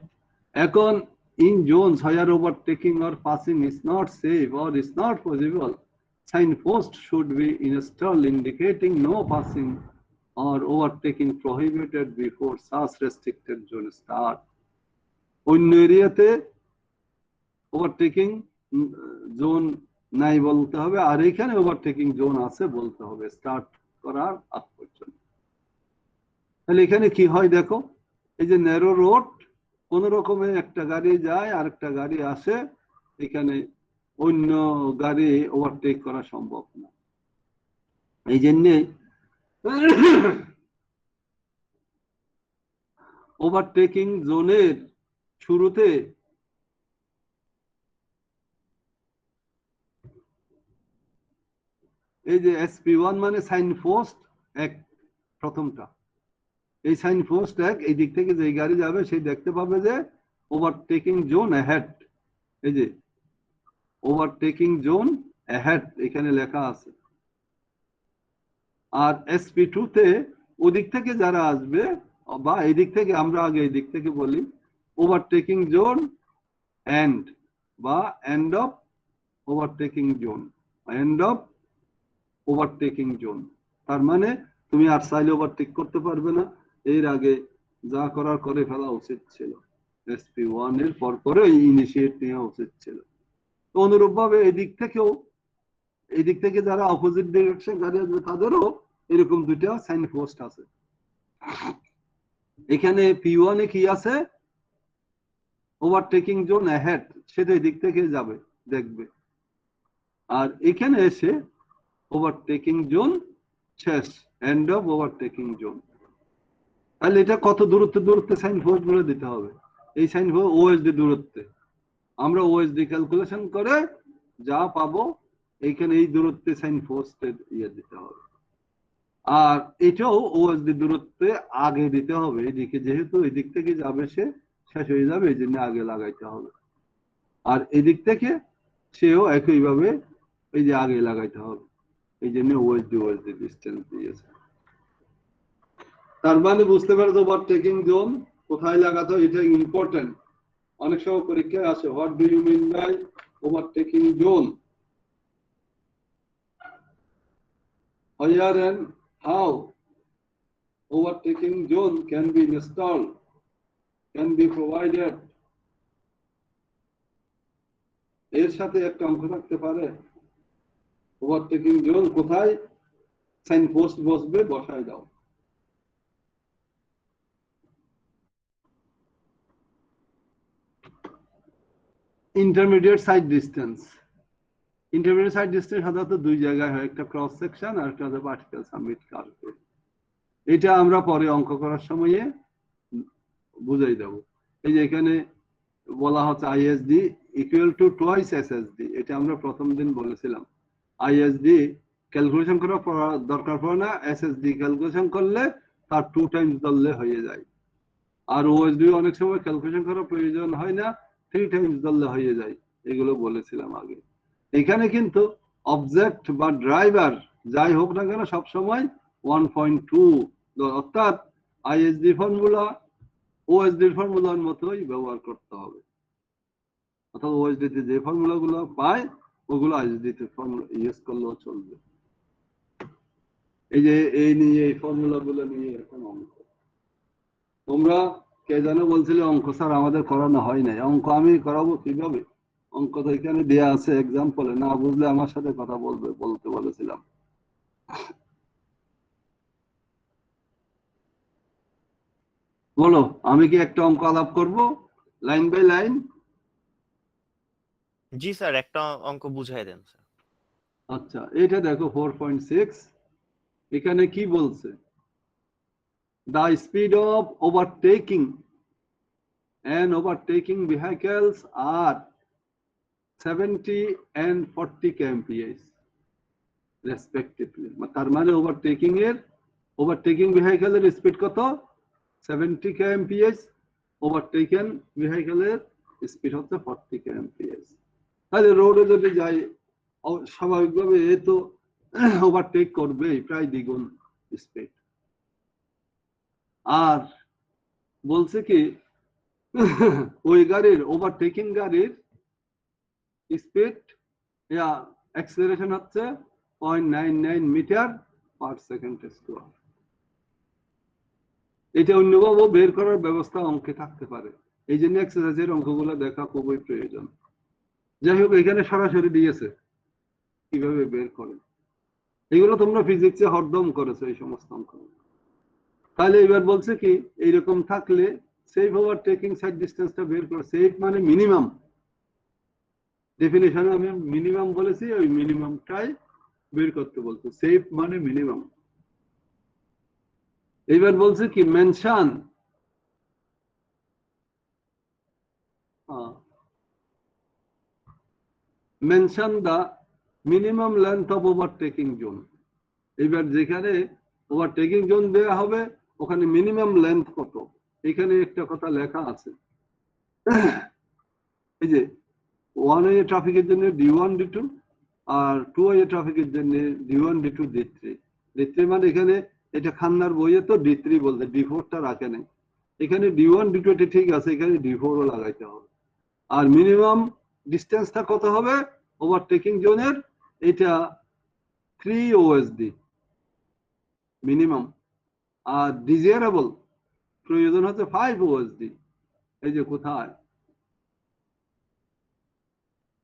এখন in zones where overtaking or passing is not safe or is not possible, signposts should be installed indicating no passing or overtaking prohibited before such restricted zone start. অন্য এরিয়াতে ওভারটেকিং জোন নাই বলতে হবে, আর এখানে ওভারটেকিং জোন আছে বলতে হবে start করার আগ পর্যন্ত। তাহলে এখানে কি হয় দেখো, এই যে ন্যারো রোড, কোন রকমে একটা গাড়ি যায় আর একটা গাড়ি আসে, এখানে অন্য গাড়ি ওভারটেক করা সম্ভব না। এই জন্যে ওভারটেকিং জোনের শুরুতে এই যে SP1 মানে সাইন পোস্ট এক, প্রথমটা এই সাইন পোস্ট এক, এই দিক থেকে যে গাড়ি যাবে সেই দেখতে পাবে যে ওভারটেকিং জোন অ্যাহেড, এই যে ওভারটেকিং জোন অ্যাহেড এখানে লেখা আছে। আর SP2 তে ওদিক থেকে যারা আসবে, বা এই দিক থেকে, আমরা আগে এই দিক থেকে বলি ওভারটেকিং জোন এন্ড বা end of overtaking zone, end of overtaking zone. তার মানে তুমি আর চাইলে ওভারটেক করতে পারবে না, এর আগে যা করার করে ফেলা উচিত ছিল, SP1 এর পর পরে ইনিশিয়েট নেওয়া উচিত ছিল। তো অনুরূপ ভাবে এদিক থেকেও, এদিক থেকে যারা অপোজিট ডিরেকশন গাড়ি আসবে তাদেরও এরকম দুইটা সাইন পোস্ট আছে। এখানে P1 এ কি আছে, ওভারটেকিং জোন অ্যাহেড, সেটা এদিক থেকে যাবে দেখবে, আর এখানে এসে ওভারটেকিং জোন শেষ, এন্ড অফ ওভারটেকিং জোন। তাহলে এটা কত দূরত্বে সাইন পোস্ট গুলো দিতে হবে, এই সাইন পোস্ট ওএসডি দূরত্বে, আমরা ওএসডি ক্যালকুলেশন করে যা পাবো এইখানে এই দূরত্বে সাইন পোস্টের ইয়ে দিতে হবে। আর এটাও ওএসডি দূরত্বে আগে দিতে হবে, এদিকে যেহেতু এদিক থেকে যাবে সে শেষ হয়ে যাবে, এই জন্য আগে লাগাইতে হবে। আর এদিক থেকে সেও একইভাবে এই যে আগে লাগাইতে হবে, এই জন্য ওএসডি ডিস্টেন্স দিয়েছে। তার মানে বুঝতে পারছো ওভারটেকিং জোন কোথায় লাগাতে হয়, এটা ইম্পর্টেন্ট। অনেক সময় পরীক্ষায় আসে, what do you mean by overtaking zone, where and how overtaking zone can be installed, can be provided। এর সাথে একটা অঙ্ক থাকতে পারে, ওভারটেকিং জোন কোথায় সাইন পোস্ট বসবে বসায় দাও। Intermediate side distance. Intermediate side distance সাধারণত দুই জায়গায় হয়, একটা ক্রস সেকশন আর একটা হচ্ছে ভার্টিক্যাল সামিট কার্ভ। এটা আমরা পরে অঙ্ক করার সময়ে বুঝাই দেব। এই যে এখানে বলা হচ্ছে ISD equal to twice SSD, এটা আমরা প্রথম দিন বলেছিলাম। আইএসডি ক্যালকুলেশন করার দরকার পড়ে না, এসএসডি ক্যালকুলেশন করলে তার 2 টাইমস ধরলে হয়ে যায়। আর ওএসডি অনেক সময় ক্যালকুলেশন করার প্রয়োজন হয় না, 3 টাইমস ধরলে হয়ে যায়, এগুলো বলেছিলাম আগে। এখানে কিন্তু অবজেক্ট বা ড্রাইভার যাই হোক না কেন সবসময় 1.2, অর্থাৎ আইএসডি ফর্মুলা ওএসডি ফর্মুলার মতোই ব্যবহার করতে হবে। অর্থাৎ ওএসডি তে যে ফর্মুলা গুলো পায় ওগুলো আইএসডি তে ফর্মুলা ইউজ করলেও চলবে। এই যে এই ফর্মুলা গুলো নিয়ে এখন অঙ্ক। তোমরা কে যেন বলছিলে অঙ্ক স্যার আমাদের করানো হয় নাই। অঙ্ক আমি করাবো কিভাবে? অঙ্ক তো এখানে দেয়া আছে এক্সাম্পলে, না বুঝলে আমার সাথে কথা বলতে বলেছিলাম। বলো, আমি কি একটা অঙ্ক আলাপ করব লাইন বাই লাইন? জি স্যার, একটা অঙ্ক বুঝাই দেন স্যার। আচ্ছা, এটা দেখো 4.6, এখানে কি বলছে? The speed of overtaking and overtaking vehicles are 70 and 40 kmph respectively. তার মানে ওভারটেকিং ভেহিকলের স্পিড কত? 70 kmph, ওভারটেকেন ভেহিকলের স্পিড হচ্ছে 40 kmph। তাহলে রোডে যদি যাই স্বাভাবিকভাবে এ তো ওভারটেক করবে প্রায় দ্বিগুণ স্পিড। আর বলছে কি ওই গাড়ির ওভারটেকিং গাড়ির স্পিড অ্যাক্সেলারেশন হচ্ছে 0.99 মিটার পার সেকেন্ড স্কয়ার। এটা অন্যভাবে বের করার ব্যবস্থা অঙ্কে থাকতে পারে, এই জন্য এক্সারসাইজের অঙ্কগুলো দেখা খুবই প্রয়োজন। যাই হোক, এখানে সরাসরি দিয়েছে কিভাবে বের করে, এগুলো তোমরা ফিজিক্সে হরদম করেছো এই সমস্ত অঙ্ক। তাহলে এবার বলছে কি এইরকম থাকলে সেফ ওভারটেকিং সাইড ডিস্টেন্সটা বের করে। সেফ মানে মিনিমাম, ডেফিনিশনে আমি মিনিমাম বলেছি, ওই মিনিমামটাই বের করতে বলছে। সেফ মানে মিনিমাম। এবার বলছে কি mention the minimum length of overtaking zone. এবার যেখানে ওভারটেকিং জোন দেওয়া হবে ওখানে মিনিমাম লেন্থ কত, এখানে একটা কথা লেখা আছে। এই যে 1 ওয়ে ট্রাফিকের জন্য D1 D2 আর 2 ওয়ে ট্রাফিকের জন্য D1 D2 D3। D3 মানে এখানে এটা খান্নার বইয়ে তো D3 বলতে, D4টা রাখে নাই। এখানে D1 D2 টা ঠিক আছে, এখানে D4 ও লাগাইতে হবে। আর মিনিমাম ডিসটেন্সটা কত হবে ওভারটেকিং জোনের? এটা 3 OSD মিনিমাম, আর ডিজায়ারেবল প্রয়োজন হচ্ছে 5 OSD। এই যে কোথায়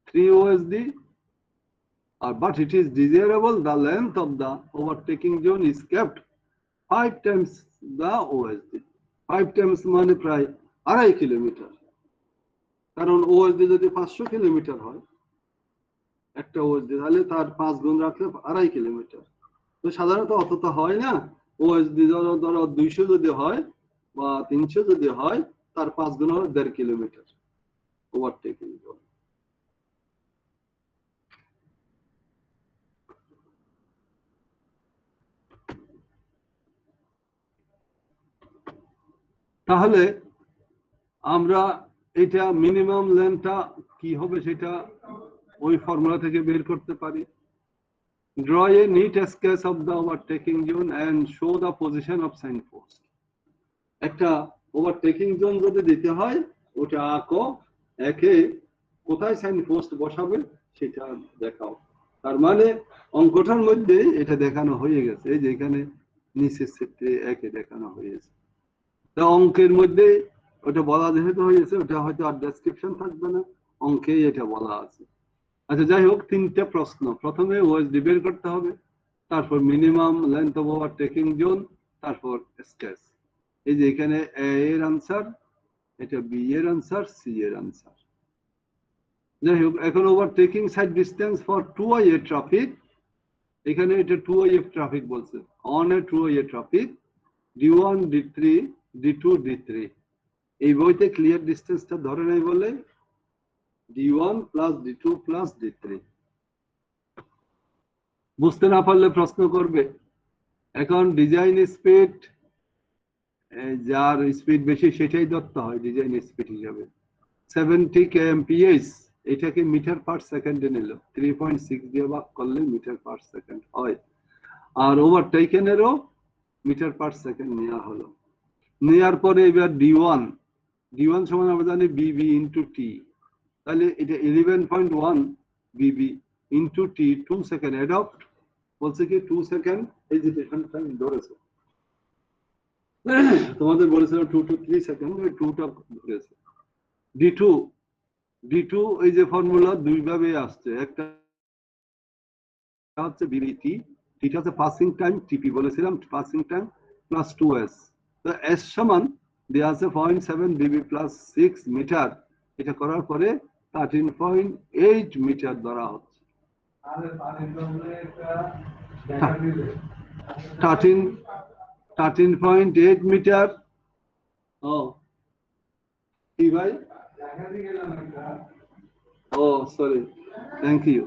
3 OSD, but it is desirable the length of the overtaking zone is kept 5 times the OSD. 5 times মানে প্রায় 2.5 কিলোমিটার, কারণ OSD যদি 500 কিলোমিটার হয় একটা OSD, তাহলে তার 5 গুণ রাখলে 2.5 কিলোমিটার। তো সাধারণত অতটা হয় না। OSD ধরো 200 যদি হয় বা 300 যদি হয়, তার 5 গুণ হলো 1.5 কিলোমিটার ওভারটেকিং জোন। তাহলে আমরা এটা মিনিমাম লেন্থটা কি হবে সেটা ওই ফর্মুলা থেকে বের করতে পারি। Draw a neat sketch of the overtaking zone and show the position of signpost. একটা ওভারটেকিং জোন যদি দিতে হয় ওটা আঁকো, একে কোথায় সাইনপোস্ট বসাবে সেটা দেখাও। তার মানে অঙ্কটার মধ্যে এটা দেখানো হয়ে গেছে, এই যে এখানে নিচের ক্ষেত্রে একে দেখানো হয়েছে। তা অঙ্কের মধ্যে ওটা বলা যেহেতু হয়েছে, ওটা হয়তো আর ডেসক্রিপশন থাকবে না, অঙ্কে এটা বলা আছে। আচ্ছা যাই হোক, 3টে প্রশ্ন। প্রথমে ওএসডি বের করতে হবে, তারপর minimum length of overtaking zone, তারপর স্কেচ। এই যে এখানে এ এর আনসার, এটা বি এর আনসার, সি এর আনসার। যাই হোক, এখন overtaking side distance for two way traffic, এখানে এটা টু ওয়ে ট্রাফিক বলছে, on a two way traffic D1 D3 D2 D3, এই বইতে ক্লিয়ার ডিস্টেন্সটা ধরে নাই বলে D1 plus D2 plus D3। বুঝতে না পারলে প্রশ্ন করবে। এখন ডিজাইন স্পিড, যার স্পিড বেশি সেটাই ধরতে হয় ডিজাইন স্পিড হিসাবে। 70 kmph, এটাকে মিটার পার সেকেন্ডে নিল, 3.6 দিয়ে ভাগ করলে মিটার পার সেকেন্ড হয়। আর ওভারটেকেনেরও মিটার পার সেকেন্ড নেওয়া হলো। নেওয়ার পরে এবার D1 সমান আমরা জানি BB ইন্টু টি, তাহলে এটা 11.1 BB into T, 2 second adopt বলছে কি 2 সেকেন্ড, এই যে টাইম ধরেছে তোমাদের বলেছিলাম 2 to 3 সেকেন্ড, ওই 2টা ধরেছে। D2 এই যে ফর্মুলা দুই ভাবে আসছে, একটা হচ্ছে বিবিটি, এটা হচ্ছে পাসিং টাইম, টিপি বলেছিলাম পাসিং টাইম প্লাস 2s, তো s সমান দেয়া আছে 0.7 বিবি প্লাস 6 মিটার, এটা করার পরে 13.8 মিটার ধরা হচ্ছে। 13.8 মিটার। ও কি ভাই? ও সরি, থ্যাংক ইউ।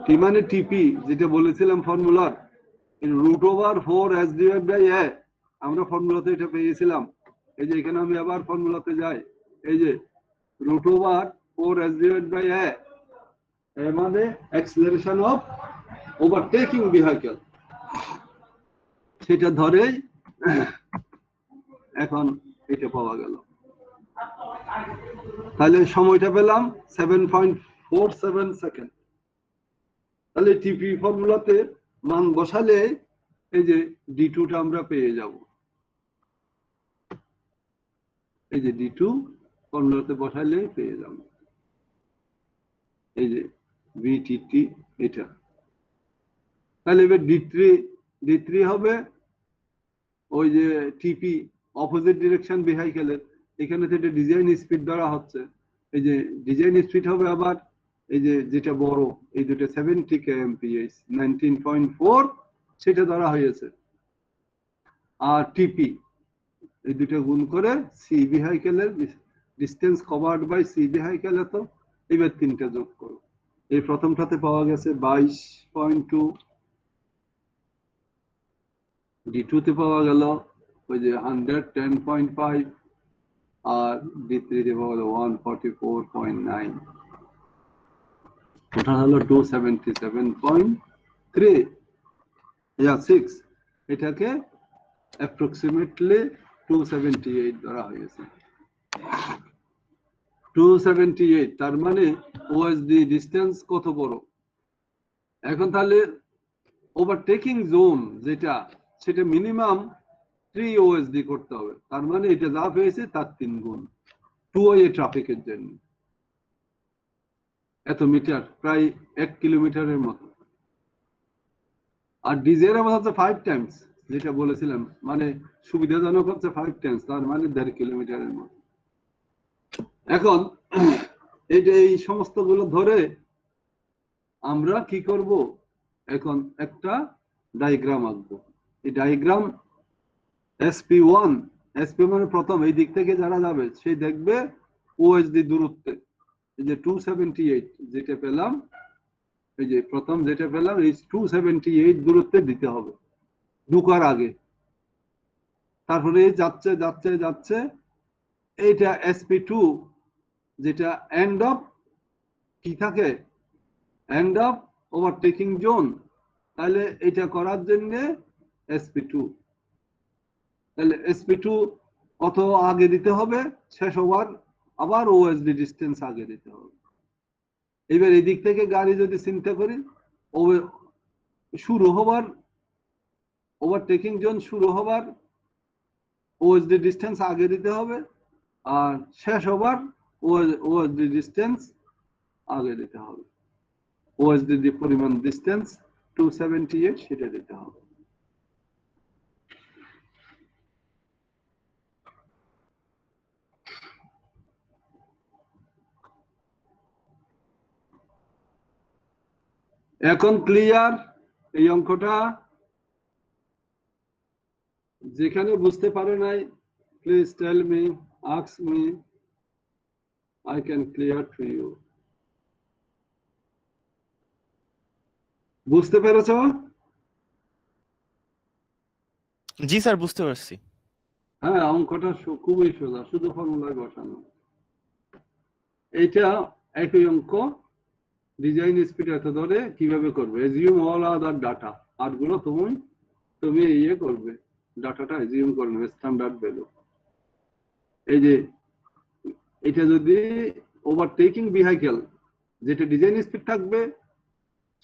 টি মানে টিপি, যেটা বলেছিলাম ফর্মুলার √4 আমরা ফর্মুলাতে এটা পেয়েছিলাম। এই যে এখানে আমি আবার ফর্মুলাতে যাই, এই যে √4 মানে অ্যাক্সিলারেশন অফ ওভারটেকিং ভেহিকল, সেটা ধরে এখন এটা পাওয়া গেল। তাহলে সময়টা পেলাম 7.47 সেকেন্ড। তাহলে টিপি ফর্মুলাতে মান বসালে এই যে D2টা আমরা পেয়ে যাব। এই যে D2 ফর্মুলাতে বসালে পেয়ে যাব, এই যে VTT এটা। তাহলে এবার D3 হবে ওই যে টিপি অপোজিট ডিরেকশন ভেহিকলের, এখানে থেকে ডিজাইন স্পিড ধরা হচ্ছে, এই যে ডিজাইন স্পিড হবে আবার এই যে যেটা বড় এই দুটো 70 kmph 19.4 সেটা ধরা হয়েছে। আর টিপি এই দুটো গুণ করে সি ভেহিকলের distance covered by C vehicle, এত এবার তিনটা যোগ করো, এই প্রথমটাতে পাওয়া গেছে 22.2, D2 তে পাওয়া গেল ওই যে 110.5, আর D3 তে পাওয়া গেল 144.9, টোটাল হলো 277.6, এটাকে অ্যাপ্রক্সিমেটলি 278 ধরা হয়েছে। 278, তার মানে ওএসডি ডিস্টেন্স কত বড়। এখন তাহলে ওভারটেকিং জোন যেটা, সেটা মিনিমাম 3 ওএসডি করতে হবে, তার মানে এটা যা পেয়েছে তার 3 গুণ, টু ওয়ে ট্রাফিকের জন্য এত মিটার, প্রায় 1 কিলোমিটারের মতো। আর ডিজের আমার হচ্ছে 5 টাইমস, যেটা বলেছিলাম, মানে সুবিধাজনক হচ্ছে 5 টাইমস, তার মানে 1.5 কিলোমিটারের মতো। এখন এই সমস্ত গুলো ধরে আমরা কি করব, এখন একটা ডায়াগ্রাম আঁকবো। এই ডায়াগ্রাম SP1, SP মানে প্রথম এই দিক থেকে যারা যাবে সে দেখবে ওএসডি দূরত্বে, এই যে 278 যেটা পেলাম, এই যে প্রথম যেটা পেলাম এই 278 দূরত্বে দিতে হবে ঢোকার আগে। তারপরে যাচ্ছে যাচ্ছে যাচ্ছে, এইটা SP2 যেটা এন্ড অফ কি থাকে, এন্ড অফ ওভারটেকিং জোন, তাহলে এটা করার জন্য SP2, তাহলে SP2 কত আগে দিতে হবে, শেষ হওয়ার আবার ওএসডি ডিস্টেন্স আগে দিতে হবে। এবার এই দিক থেকে গাড়ি যদি চিন্তা করি, শুরু হবার ওভারটেকিং জোন শুরু হবার ওএসডি ডিস্টেন্স আগে দিতে হবে, আর শেষ হবার ওএসডি ডিস্টেন্স আগে দিতে হবে। ওএসডি পরিমাণ ডিস্টেন্স 278 সেটা দিতে হবে। এখন ক্লিয়ার এই অঙ্কটা? যেখানে বুঝতে পারো নাই please tell me, ask me, I can clear to you. বুঝতে পেরেছো? জি স্যার, বুঝতে পারছি। হ্যাঁ, অঙ্কটা খুবই সোজা, শুধু ফর্মুলায় বসানো। এইটা একই অঙ্ক, ডিজাইন স্পিড এত ধরে কিভাবে করবে? এজিউম অল আদার ডাটা, আর গুলো তুমি ইয়ে করবে, ডাটাটা এজিউম করবে স্ট্যান্ডার্ড ভ্যালু। এই যে এটা যদি ওভারটেকিং ভেহিকল, যেটা ডিজাইন স্পিড থাকবে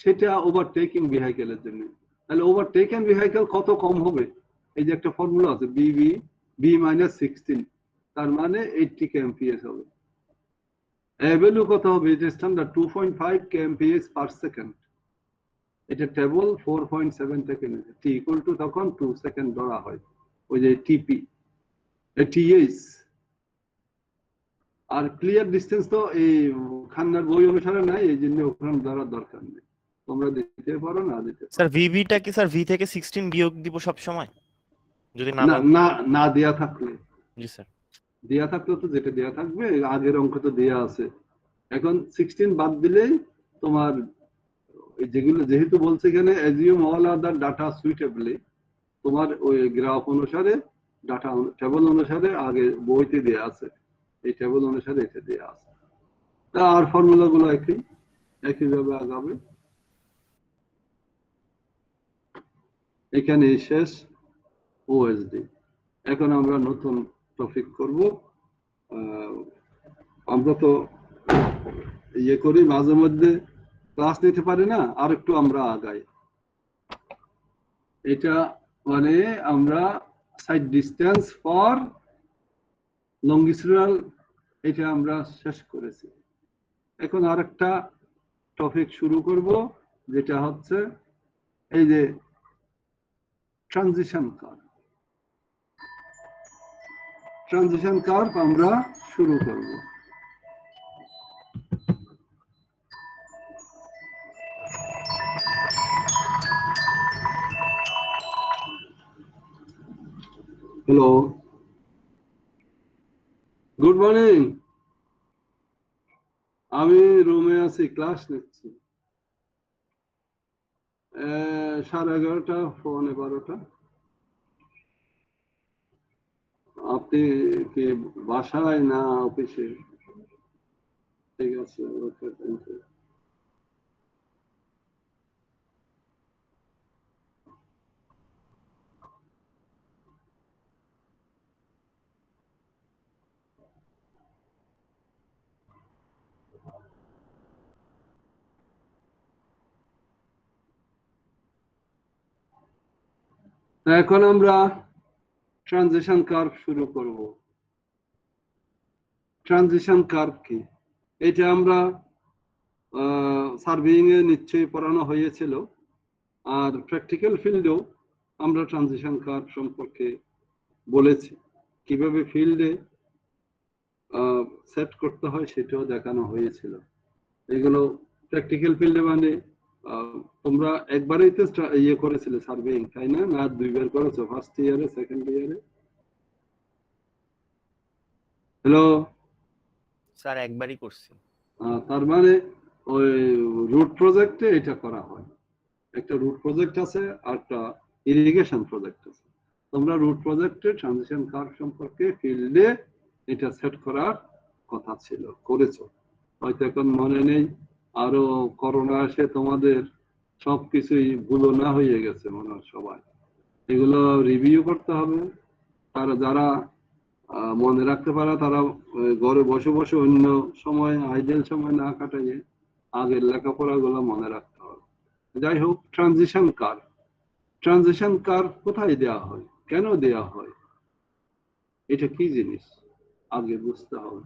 সেটা ওভারটেকিং ভেহিকলের জন্য, তাহলে ওভারটেকিং ভেহিকল কত কম হবে? এই যে একটা ফর্মুলা আছে বি মাইনাস 16, তার মানে 80 kmph হবে। ভ্যালু কত হবে? এটা স্ট্যান্ডার্ড 2.5 kmph পার সেকেন্ড। এটা টেবল 4.7 থেকে নিয়েছে। টি ইকুয়াল টু তখন 2 সেকেন্ড ধরা হয়, ওই যে টিপি টিএইচ। আর ক্লিয়ার ডিসটেন্স তো এই খান্নার বই অনুসারে নাই, এই জন্য ওখানে ধরার দরকার নেই, তোমরা দিতে পারো না দিতে পারো। স্যার ভিবিটা কি স্যার ভি থেকে 16 বিয়োগ দিব সব সময় যদি না না দাও? না না দেয়া থাকলে, জি স্যার। দেয়া থাকলে তো যেটা দেয়া থাকবে, আগের অঙ্ক তো দেয়া আছে। এখন 16 বাদ দিলেই তোমার যেগুলো, যেহেতু বলছে এখানে অ্যাজিউম অল আদার ডাটা সুইটেবলি, তোমার ওই গ্রাফ অনুসারে ডাটা টেবল অনুসারে আগে বইতে দেয়া আছে, এই টেবল অনুসারে এটা দেয়া আছে। আর ফর্মুলা গুলো একইভাবে আগাবে। এখানে শেষ ওএসডি। এখন আমরা নতুন টপিক করব। আমরা তো ইয়ে করি মাঝে মধ্যে, ক্লাস নিতে পারি না, আর একটু আমরা আগাই। এটা মানে আমরা সাইড ডিস্টেন্স ফর লঙ্গিচুরাল এটা আমরা শেষ করেছি। এখন আরেকটা টপিক শুরু করব, যেটা হচ্ছে এই যে ট্রানজিশন কার্ভ। ট্রানজিশন কার্ভ আমরা শুরু করব। Hello, good morning. আমি রুমে আছি, ক্লাস নিচ্ছি। 11:30 পৌনে 12টা। আপনি কি বাসায় না অফিসে? ঠিক আছে, ওকে, থ্যাংক ইউ। এখন আমরা ট্রানজিশন কার্ভ শুরু করব। ট্রানজিশন কার্ভ কি? এটা আমরা সার্ভেইং এ নিশ্চয়ই পড়ানো হয়েছিল, আর প্র্যাকটিক্যাল ফিল্ডেও আমরা ট্রানজিশন কার্ভ সম্পর্কে বলেছি, কিভাবে ফিল্ডে সেট করতে হয় সেটাও দেখানো হয়েছিল। এগুলো প্র্যাকটিক্যাল ফিল্ডে মানে তোমরা একবারেই তো ইয়ে করেছিলে সার্ভেইং, তাই না? না দুইবার করেছো, ফার্স্ট ইয়ারে, সেকেন্ড ইয়ারে? হ্যালো স্যার একবারই করছি। তার মানে ওই রুট প্রজেক্টে এটা করা হয়। একটা রুট প্রজেক্ট আছে আর একটা ইরিগেশন প্রজেক্ট আছে। তোমরা রুট প্রজেক্টে ট্রানজিশন কার্ভ সম্পর্কে ফিল্ডে এটা সেট করার কথা ছিল, করেছো হয়তো, এখন মনে নেই। আরো করোনা এসে তোমাদের সবকিছুই ভুলো না হয়ে গেছে মনে হয় সবাই। এগুলো রিভিউ করতে হবে। তারা যারা মনে রাখতে পারে তারা ঘরে বসে বসে অন্য সময়, আইডেল সময় না কাটাইয়ে আগের লেখাপড়া গুলো মনে রাখতে হবে। যাই হোক, ট্রানজিশন কার্ভ। ট্রানজিশন কার্ভ কোথায় দেওয়া হয়, কেন দেওয়া হয়, এটা কি জিনিস আগে বুঝতে হবে।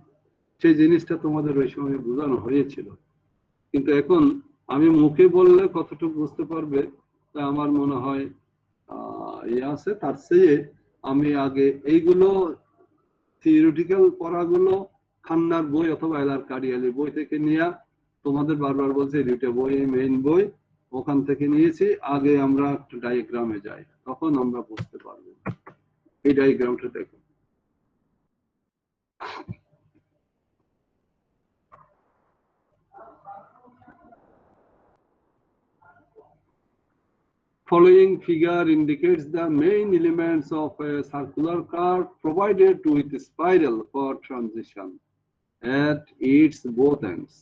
সেই জিনিসটা তোমাদের ওই সময় বোঝানো হয়েছিল, কিন্তু এখন আমি মুখে বললে কতটুকু বুঝতে পারবে তা আমার মনে হয় ইয়ে আছে। তার চেয়ে আমি আগে এইগুলো থিওরিটিক্যাল পড়াগুলো খান্নার বই অথবা এলার কারিয়ালি বই থেকে নিয়ে, তোমাদের বারবার বলছে দুইটা বই মেইন বই, ওখান থেকে নিয়েছি। আগে আমরা একটা ডায়াগ্রামে যাই, তখন আমরা বুঝতে পারবো। এই ডায়াগ্রামটা দেখো। Following figure indicates the main elements of a circular curve provided with spiral for transition at its both ends.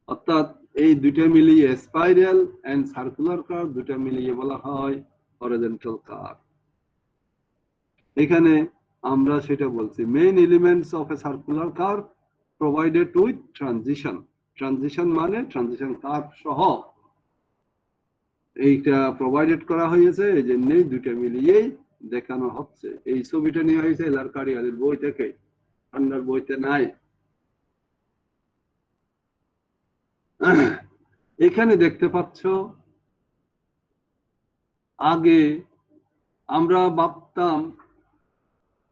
অর্থাৎ এই দুটো মিলিয়ে স্পাইরাল এন্ড সার্কুলার কার্ভ দুটো মিলিয়ে বলা হয় হরিজন্টাল কার্ভ। এখানে আমরা সেটা বলছি, main elements of A circular curve provided with transition. Transition মানে ট্রানজিশন কার্ভ সহ এইটা প্রোভাইডেড করা হয়েছে, এই জন্যই দুটো মিলিয়েই দেখানো হচ্ছে। এই ছবিটা নিয়ে হয়েছে এলার কারিয়ালের বই থেকে, ঠান্ডার বইতে নাই। এখানে দেখতে পাচ্ছ, আগে আমরা ভাবতাম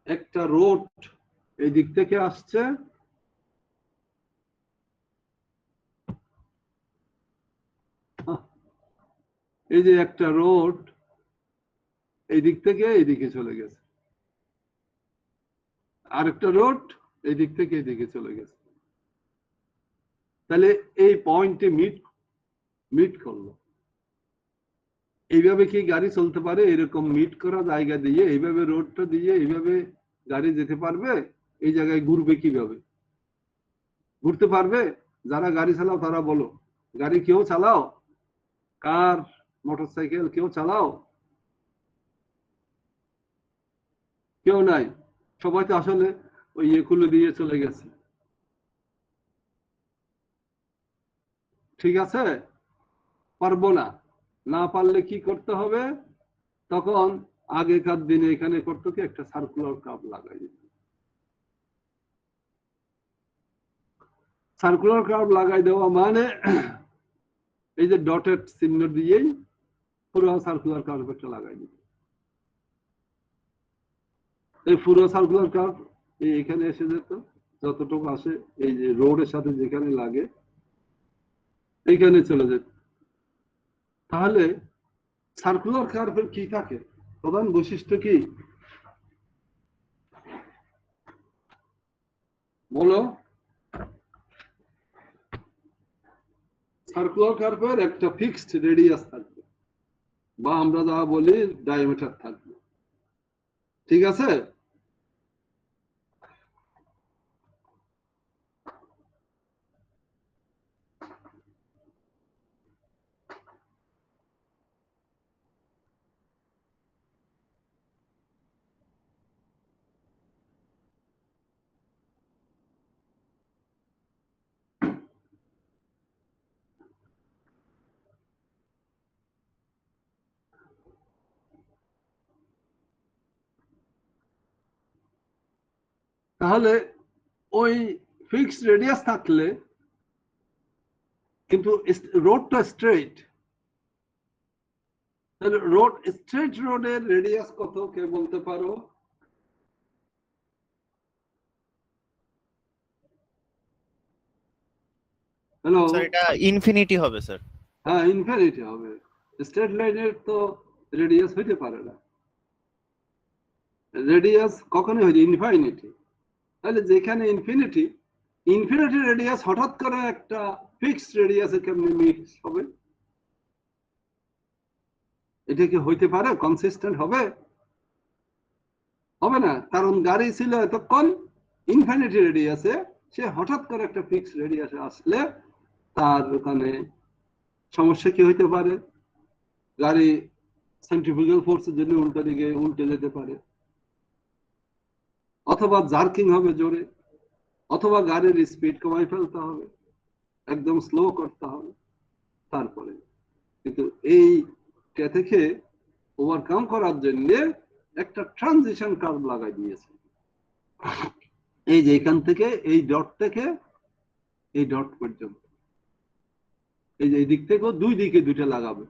একটা রোড এই দিক থেকে আসছে, এই যে একটা রোড এই দিক থেকে এইদিকে চলে গেছে, আরেকটা রোড এই দিক থেকে এইদিকে চলে গেছে। তাহলে এই পয়েন্টে মিট করলো। এইভাবে কি গাড়ি চলতে পারে? এরকম মিট করা জায়গা দিয়ে এইভাবে রোডটা দিয়ে এইভাবে গাড়ি যেতে পারবে? এই জায়গায় ঘুরবে কিভাবে? ঘুরতে পারবে? যারা গাড়ি চালাও তারা বলো। গাড়ি কেউ চালাও? কার, মোটরসাইকেল কেউ চালাও? কেউ নাই। সবাই তো আসলে ওই এগুলো দিয়ে চলে গেছে। ঠিক আছে, পারবো না। না পারলে কি করতে হবে? তখন আগেকার দিনে এখানে করতো কি, একটা সার্কুলার কার্ভ লাগাই দিত। সার্কুলার কার্ভ লাগাই দেওয়া মানে এই যে ডটেড চিহ্ন দিয়েই পুরো সার্কুলার কার্ভ একটা লাগাই দিত। এই পুরো সার্কুলার কার্ভ এখানে এসে যেত, যতটুকু আসে এই যে রোডের সাথে যেখানে লাগে এইখানে চলে যেত। তাহলে সার্কুলার কার্ভের কি থাকে? প্রধান বৈশিষ্ট্য কি বলো? সার্কুলার কার্ভের একটা ফিক্সড রেডিয়াস থাকবে, বা আমরা যা বলি ডায়ামিটার থাকবে। ঠিক আছে? তাহলে ওই ফিক্সড রেডিয়াস থাকলে কিন্তু রোডটা স্ট্রেট, তাহলে রোড স্ট্রেট রোডের রেডিয়াস কত কে বলতে পারো? হ্যালো, স্যার এটা ইনফিনিটি হবে স্যার। হ্যাঁ ইনফিনিটি হবে। স্ট্রেট লাইনের তো রেডিয়াস হইতে পারে না, রেডিয়াস কখনোই হয় ইনফিনিটি। তাহলে যেখানে ইনফিনিটি, ইনফিনিটি রেডিয়াস হঠাৎ করে একটা ফিক্সড রেডিয়াসে কেমনে মিক্স হবে? এটা কি হইতে পারে? কনসিস্টেন্ট হবে? হবে না, কারণ গাড়ি ছিল এতক্ষণ ইনফিনিটি রেডিয়াসে, সে হঠাৎ করে একটা ফিক্সড রেডিয়াসে আসলে তার ওখানে সমস্যা কি হইতে পারে? গাড়ি সেন্ট্রিফিউগাল ফোর্সের জন্য উল্টো দিকে উল্টে যেতে পারে, অথবা জার্কিং হবে জোরে, অথবা গাড়ির স্পিড কমাই ফেলতে হবে, একদম স্লো করতে হবে। তারপরে কিন্তু এইটা থেকে ওভারকাম করার জন্য একটা ট্রানজিশন কার্ভ লাগাই দিয়েছে। এই যে এখান থেকে এই ডট থেকে এই ডট পর্যন্ত, এই যে এই দিক থেকেও দুই দিকে দুইটা লাগাবে,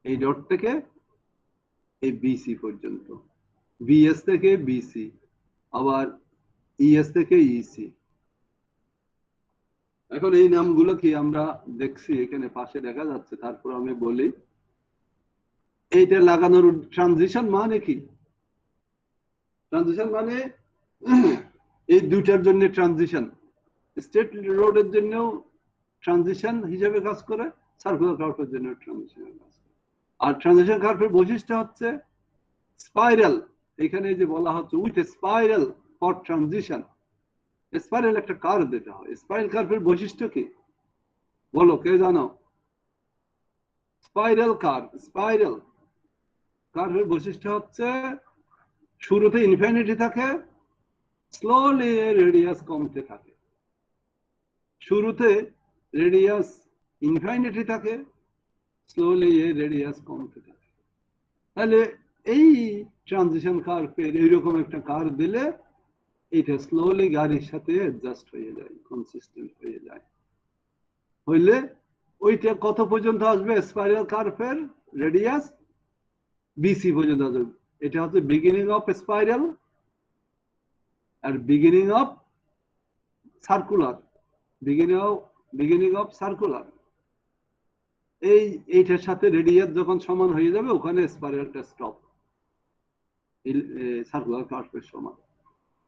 এই ডট থেকে এই বিসি পর্যন্ত, বিএস থেকে বিসি, আবার ইএস থেকে ইসি, এখন এই নামগুলো কি আমরা দেখছি এখানে পাশে দেখা যাচ্ছে, তারপর আমি বলি এইটা লাগানোর ট্রানজিশন মানে কি? ট্রানজিশন মানে এই দুইটার জন্য ট্রানজিশন, স্টেট রোডের জন্য ট্রানজিশন হিসেবে কাজ করে, সার্কুলার কার্ভের জন্য ট্রানজিশন কাজ করে। আর ট্রানজিশন কার্ভের বৈশিষ্ট্য হচ্ছে স্পাইরাল। এখানে যে বলা হচ্ছে with spiral for transition, spiral একটা কার্ভ দিতে হয়। স্পাইরাল কার্ভের বৈশিষ্ট্য কি বলো, কে জানো? স্পাইরাল কার্ভ, স্পাইরাল কার্ভের বৈশিষ্ট্য হচ্ছে শুরুতে ইনফিনিটি থাকে, স্লোলি রেডিয়াস কমতে থাকে। শুরুতে রেডিয়াস ইনফিনিটি থাকে, স্লোলি রেডিয়াস কমতে থাকে। তাহলে এই ট্রানজিশন কার্ভের এইরকম একটা কার্ভ দিলে এটা স্লোলি গাড়ির সাথে অ্যাডজাস্ট হয়ে যায়, কনসিস্টেন্ট হয়ে যায়। হইলে ওইটা কত পর্যন্ত আসবে? স্পাইরাল কার্ভের রেডিয়াস বিসি পর্যন্ত আসবে। এটা হচ্ছে beginning of spiral R beginning of circular, beginning of circular. এইটার সাথে রেডিয়াস যখন সমান হয়ে যাবে ওখানে স্পাইরালটা স্টপ, সার্কুলার কার্ভের সমান।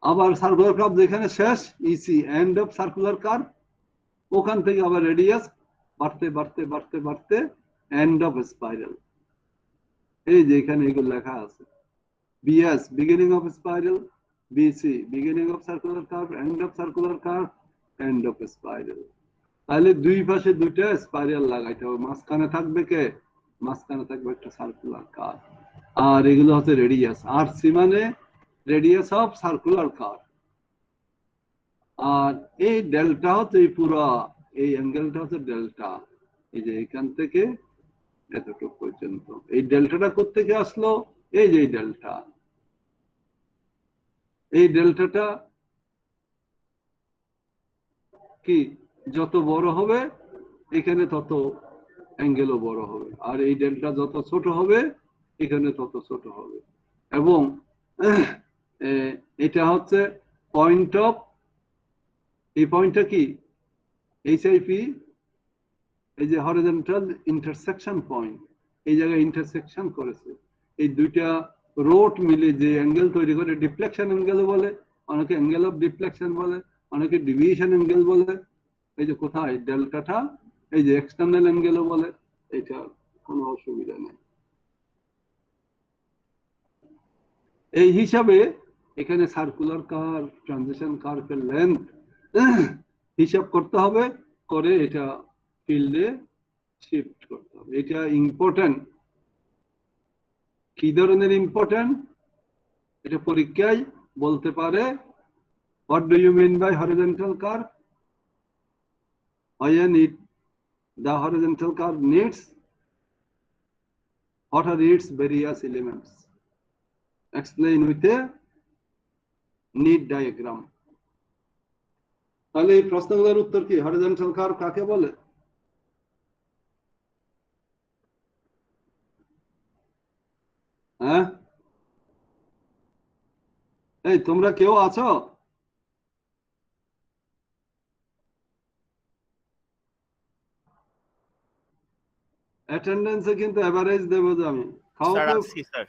আবার সার্কুলার কার্ভ যেখানে শেষ, EC and of circular curve, ওখান থেকে আবার রেডিয়াস বাড়তে বাড়তে বাড়তে বাড়তে এন্ড অফ স্পাইরাল। এই যে এখানে এগুলো লেখা আছে, BS beginning of spiral, BC beginning of circular curve, end of circular curve, end of spiral. তাহলে দুই পাশে দুইটা স্পাইরাল লাগাইতে হবে। মাঝখানে থাকবে কে? মাঝখানে থাকবে একটা সার্কুলার কার্ভ। আর এগুলো হচ্ছে রেডিয়াস। আর সি মানে রেডিয়াস অফ সার্কুলার কার্ভ। আর এই ডেল্টা হচ্ছে এই পুরো এই অ্যাঙ্গেলটা হচ্ছে ডেল্টা। এই যে এখান থেকে এতটুকু পর্যন্ত। এই ডেল্টাটা কোত্থেকে আসলো? এই যে ডেল্টা, এই ডেল্টাটা কি যত বড় হবে এখানে তত অ্যাঙ্গেলও বড় হবে, আর এই ডেল্টা যত ছোট হবে এখানে তত ছোট হবে। এবং এটা হচ্ছে পয়েন্ট অফ, এই পয়েন্টটা কি এইচআইপি, এই যে হরিজন্টাল ইন্টারসেকশন পয়েন্ট, এই জায়গায় ইন্টারসেকশন করেছে। এই দুইটা রোড মিলে যে অ্যাঙ্গেল তৈরি করে ডিফ্লেকশন অ্যাঙ্গেল বলে, অনেকে অ্যাঙ্গেল অফ ডিফ্লেকশন বলে, অনেকে ডিভিয়েশন অ্যাঙ্গেল বলে। এই যে কোথায় ডেল্টাটা, এই যে এক্সটার্নাল অ্যাঙ্গেলও বলে, এটা কোনো অসুবিধা নেই। এই হিসাবে এখানে সার্কুলার কার্ভ, ট্রানজিশন কার্ভের লেন্থ হিসাব করতে হবে, করে এটা ফিল্ডে শিফট করতে হবে। এটা ইম্পর্টেন্ট। কি ধরনের ইম্পর্টেন্ট? এটা পরীক্ষায় বলতে পারে, what do you mean by horizontal curve? When the horizontal curve needs, what are its various elements? Explain with a need diagram. তাহলে এই প্রশ্নগুলোর উত্তর কি? হরিজন্টাল কার্ভ কাকে বলে? হ্যাঁ, এই তোমরা কেউ আছো? অ্যাটেন্ডেন্সে কিন্তু এভারেজ দেবো যে আমি। স্যার আছি স্যার।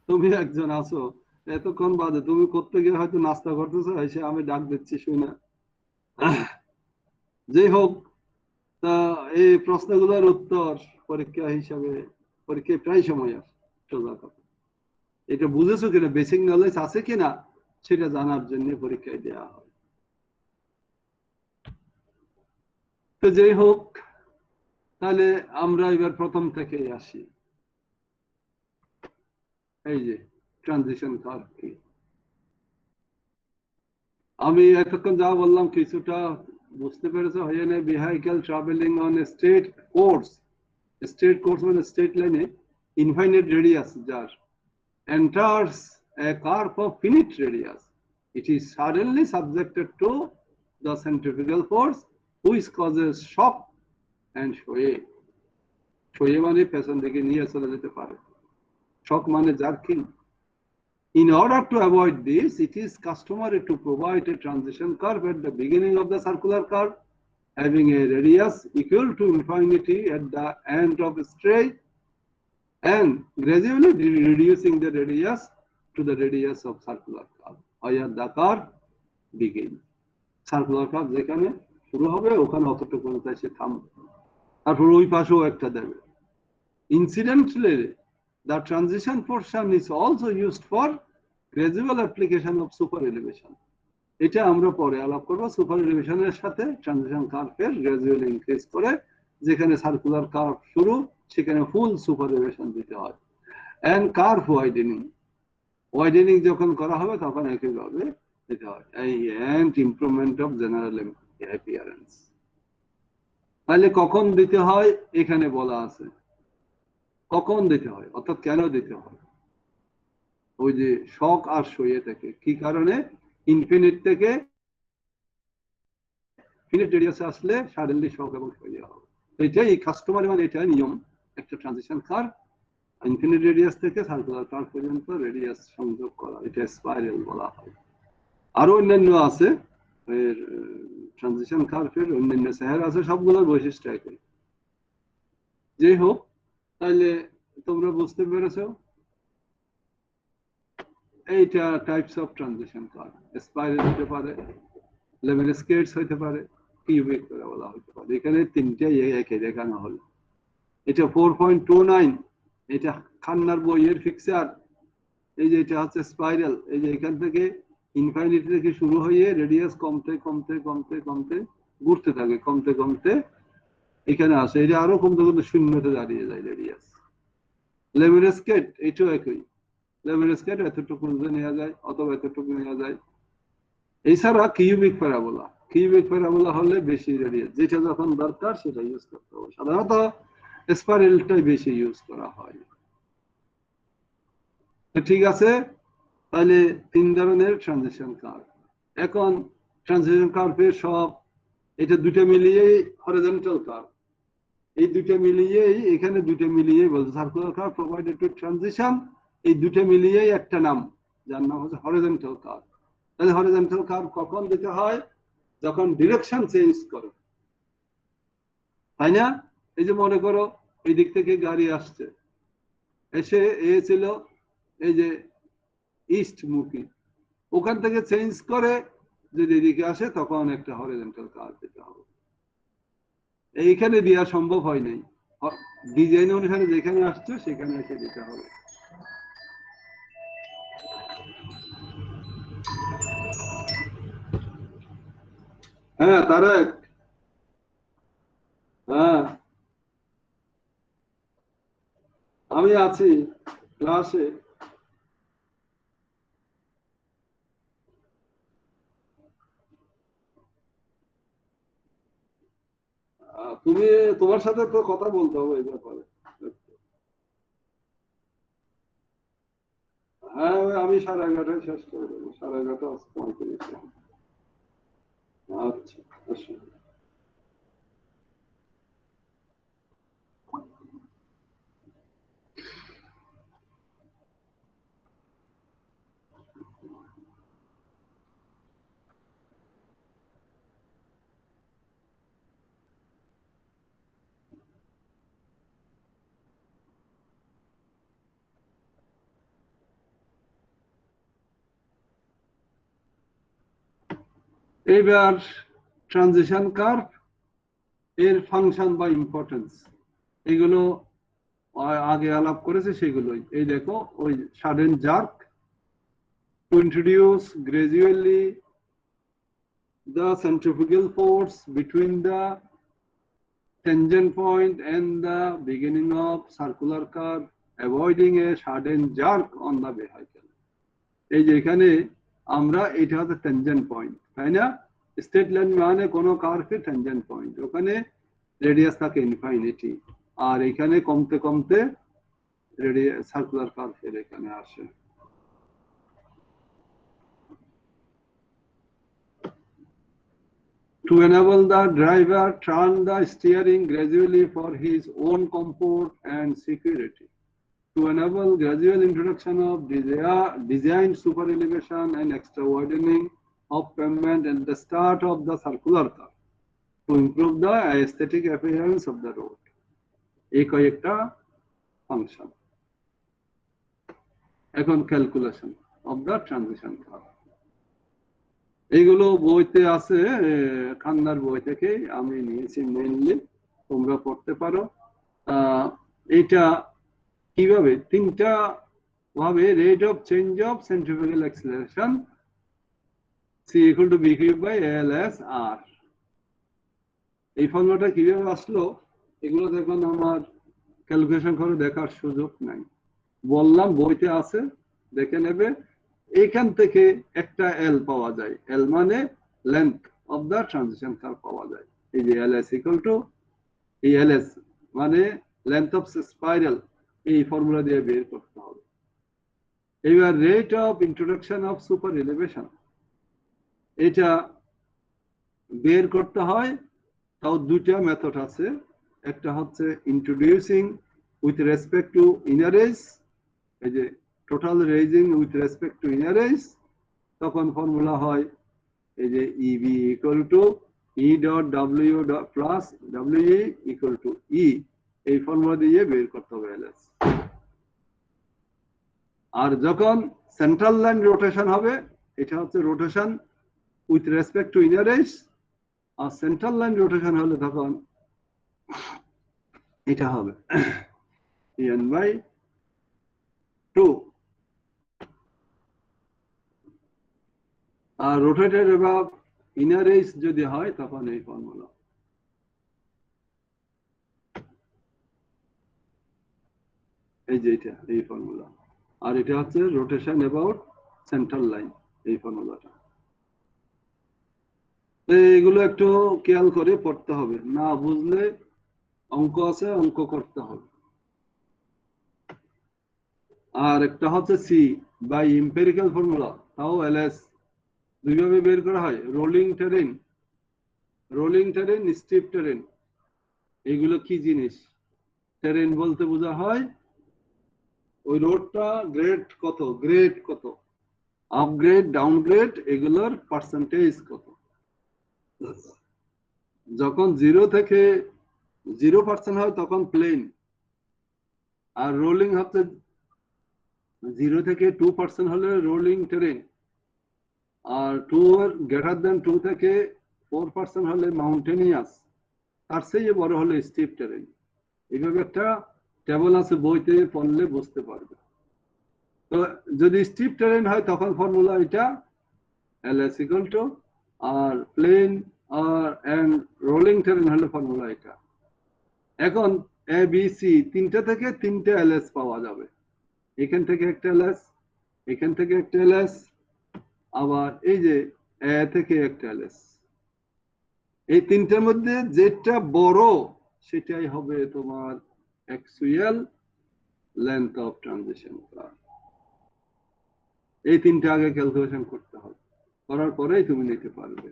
তুমি একজন আছো, এতক্ষণ বাদে তুমি করতে গিয়ে হয়তো নাস্তা করতেছো, এসে আমি ডাক দিচ্ছি শুনে। যাই হোক, তা এই প্রশ্নগুলোর উত্তর পরীক্ষা হিসাবে পরীক্ষায় প্রায় সময় আসে। সোজা কথা, এটা বুঝেছো কিনা, বেসিক নলেজ আছে কিনা সেটা জানার জন্য পরীক্ষায় দেওয়া হয়। তো যাই হোক, তাহলে আমরা এবার প্রথম থেকে আসি। এই যে ট্রানজিশন কার্ভ কি, আমি এতক্ষণ যা বললাম কিছুটা বুঝতে পেরেছো? হয়ে নেই। Vehicle travelling on straight course, straight course মানে স্ট্রেট লাইনে ইনফাইনাইট রেডিয়াস যার enters a curve of finite radius, it is suddenly subjected to the centrifugal force which causes shock and sway. Sway মানে পেছন দিকে নিয়ে চলে যেতে পারে, shock মানে jerking. In order to avoid this, it is customary to provide a transition curve at the beginning of the circular curve having a radius equal to infinity at the end of straight and gradually reducing the radius to the radius of circular curve where the curve begins. Circular curve যেখানে শুরু হবে ওখানে অতটুকু এসে থামবে, তারপর ওই পাশেও একটা দেবে। Incidentally, the transition portion is also used for gradual application of super elevation. এটা আমরা পরে আলাপ করব। সুপার এলিভেশনের সাথে ট্রানজিশন কার্ভের গ্র্যাজুয়ালি ইনক্রিজ করে যেখানে সার্কুলার কার্ভ শুরু সেখানে ফুল সুপার এলিভেশন দিতে হয়। এন্ড কার্ভ ওয়াইডেনিং যখন করা হবে তখন একইভাবে দিতে হয়। And improvement of general appearance. তাহলে কখন দিতে হয় এখানে বলা আছে, কখন দিতে হয় অর্থাৎ কেন দিতে হয়। ওই যে শক আর সইয়ে থেকে কি কারণে ইনফিনিট থেকে ফিনিট রেডিয়াসে আসলে সাডেনলি শক এবং সইয়ে হবে। এটাই কাস্টমার মানে এটা নিয়ম একটা ট্রানজিশন কার্ভ ইনফিনিট রেডিয়াস থেকে সার্কুলার কার্ভ পর্যন্ত রেডিয়াস সংযোগ করা, এটা স্পাইরাল বলা হয়। আরো অন্যান্য আছে ট্রানজিশন কার্ভের অন্যান্য চেহারা আছে, সবগুলোর বৈশিষ্ট্য একই। যাই হোক, তাহলে তোমরা বুঝতে পেরেছো এইটা types of transition curve. Spiral হতে পারে, লেমিনেস্কেটস হতে পারে, কিউবিক প্যারাবোলা হতে পারে। এখানে তিনটে একে দেখানো হলো। এটা 4.29, এটা খান্নার বইয়ের ফিক্সার। এই যে এটা হচ্ছে স্পাইরাল, এই যে এখান থেকে ইনফাইনিটি থেকে শুরু হয়ে রেডিয়াস কমতে কমতে কমতে কমতে ঘুরতে থাকে, কমতে কমতে এখানে আসে। এটা আরো কমতে কমতে শূন্যতে দাঁড়িয়ে যায় রেডিয়াস। লেমিনেস্কেট এটাও একই, লেমিনেস্কেট এতটুকু নেওয়া যায় অথবা এতটুকু নেওয়া যায়। এছাড়া কিউবিক প্যারাবোলা, কিউবিক প্যারাবোলা হলে বেশি রেডিয়াস, যেটা যখন দরকার সেটা ইউজ করতে হবে। সাধারণত স্পাইরালটাই বেশি ইউজ করা হয়। ঠিক আছে, তাহলে তিন ধরনের ট্রানজিশন কার্ভ। এখন ট্রানজিশন কার্ভের সব এটা দুটো মিলিয়েই হরিজন্টাল কার্ভ, এই দুটো মিলিয়েই এখানে দুটো মিলিয়েই বলছে circular curve provided to transition, এই দুটো মিলিয়েই একটা নাম যার নাম হচ্ছে হরিজন্টাল কার্ভ। তাহলে হরিজন্টাল কার্ভ কখন দিতে হয়? যখন ডিরেকশন চেঞ্জ করে, তাই না? এই যে মনে করো এই দিক থেকে গাড়ি আসছে, এসে এ ছিল এই যে ইস্ট মুখী, ওখান থেকে চেঞ্জ করে যদি এদিকে আসে তখন একটা হরিজন্টাল কার্ভ দিতে হবে। এইখানে দেওয়া সম্ভব হয় নাই, ডিজাইন অনুসারে যেখানে আসছে সেখানে এসে দিতে হবে। হ্যাঁ তারেক, হ্যাঁ আমি আছি ক্লাসে। তুমি তোমার সাথে তো কথা বলতে হবে এই ব্যাপারে। হ্যাঁ আমি 11:30 শেষ করে দেবো, 11:30 আচ্ছা আচ্ছা। এবার ট্রানজিশন কার্ভ এর ফাংশন বা ইম্পর্টেন্স এগুলো আগে আলাপ করেছে, সেগুলোই এই দেখো। ওই sudden jerk to introduce gradually the centrifugal force between the tangent point and the beginning of circular curve, avoiding a sudden jerk on the vehicle. এই যে এখানে আমরা এটা হচ্ছে ট্যানজেন্ট পয়েন্ট, তাই না? স্ট্রেট লাইন মানে কোনো কার্ভের ট্যানজেন্ট পয়েন্ট, ওখানে রেডিয়াস থাকে ইনফাইনিটি, আর এখানে কমতে কমতে রেডিয়াস সার্কুলার কার্ভের এখানে আসে। To enable the driver turn the steering gradually for his own comfort and security. To enable gradual introduction of designed super elevation and extra widening of pavement at the start of the circular curve. To improve the aesthetic appearance of the road. এই কয়েকটা function. এখন calculation of the transition curve, এইগুলো বইতে আছে, খান্নার বই থেকে আমি নিয়েছি মেইনলি, তোমরা পড়তে পারো। এইটা কিভাবে, তিনটা ভাবে rate of change of centrifugal acceleration c equal to b cube by ls r। এই ফর্মুলাটা কিভাবে আসলো এগুলো দেখুন, আমার ক্যালকুলেশন করে দেখার সুযোগ নাই, বললাম বইতে আছে, দেখে নেবে। এইখান থেকে একটা এল পাওয়া যায়, এল মানে length of the transition curve পাওয়া যায়। এই যে ls ইকুয়াল টু, এই ls মানে লেন্থ অফ স্পাইরাল, এই ফর্মুলা দিয়ে বের করতে হবে। এবার rate of introduction of super elevation, এটা বের করতে হয়, তাও দুইটা মেথড আছে। একটা হচ্ছে introducing with respect to inner age, এই যে total raising with respect to inner age, তখন ফর্মুলা হয় এই যে EB equal to E dot W dot plus WE equal to E, এই ফর্মুলা দিয়ে বের করতে হবে LS। আর যখন সেন্ট্রাল লাইন রোটেশন হবে, এটা হচ্ছে rotation with respect to inner edge, আর সেন্ট্রাল লাইন রোটেশন হলে তখন এটা হবে n বাই 2। আর রোটেটেড অ্যাবাভ ইনার এজ যদি হয় তখন এই ফর্মুলা। এই যে এটা এই ফর্মুলা, আর এটা হচ্ছে রোটেশন অ্যাবাউট সেন্ট্রাল লাইন, এই ফর্মুলাটা। এগুলো একটু খেয়াল করে পড়তে হবে, না বুঝলে অঙ্ক আছে, অঙ্ক করতে হবে। আর একটা হচ্ছে সি বাই এম্পিরিক্যাল ফর্মুলা, তাও এলএস দুইভাবে বের করা হয়। রোলিং টেরেন, স্টিপ টেরেন, এইগুলো কি জিনিস? টেরেন বলতে বোঝা হয় ওই রোডটা গ্রেড কত, আপগ্রেড ডাউনগ্রেড, এগুলোর পার্সেন্টেজ কত। যখন 0 থেকে 0% হয় তখন প্লেন, আর রোলিং হচ্ছে 0 থেকে 2% হলে রোলিং টেরেন, আর 2 থেকে 4% হলে মাউন্টেনিয়াস, তার চেয়ে বড় হলে স্টিপ টেরেন। এইভাবে একটা টেবল আছে, বইতে পড়লে বুঝতে পারবে। তো যদি স্টিপ টেরেন হয় তখন ফর্মুলা এটা ls ইকুয়াল টু, আর প্লেন এন্ড রোলিং টেরেন হলে ফর্মুলা এটা। এখন এ বি সি তিনটা থেকে তিনটে ls পাওয়া যাবে, এখান থেকে একটা ls, এখান থেকে একটা ls, আবার এই যে এ থেকে একটা ls। এই তিনটার মধ্যে যেটা বড় সেটাই হবে তোমার actual length of transition curve. এই তিনটা আগে ক্যালকুলেশন করতে হবে, করার পরেই তুমি নিতে পারবে।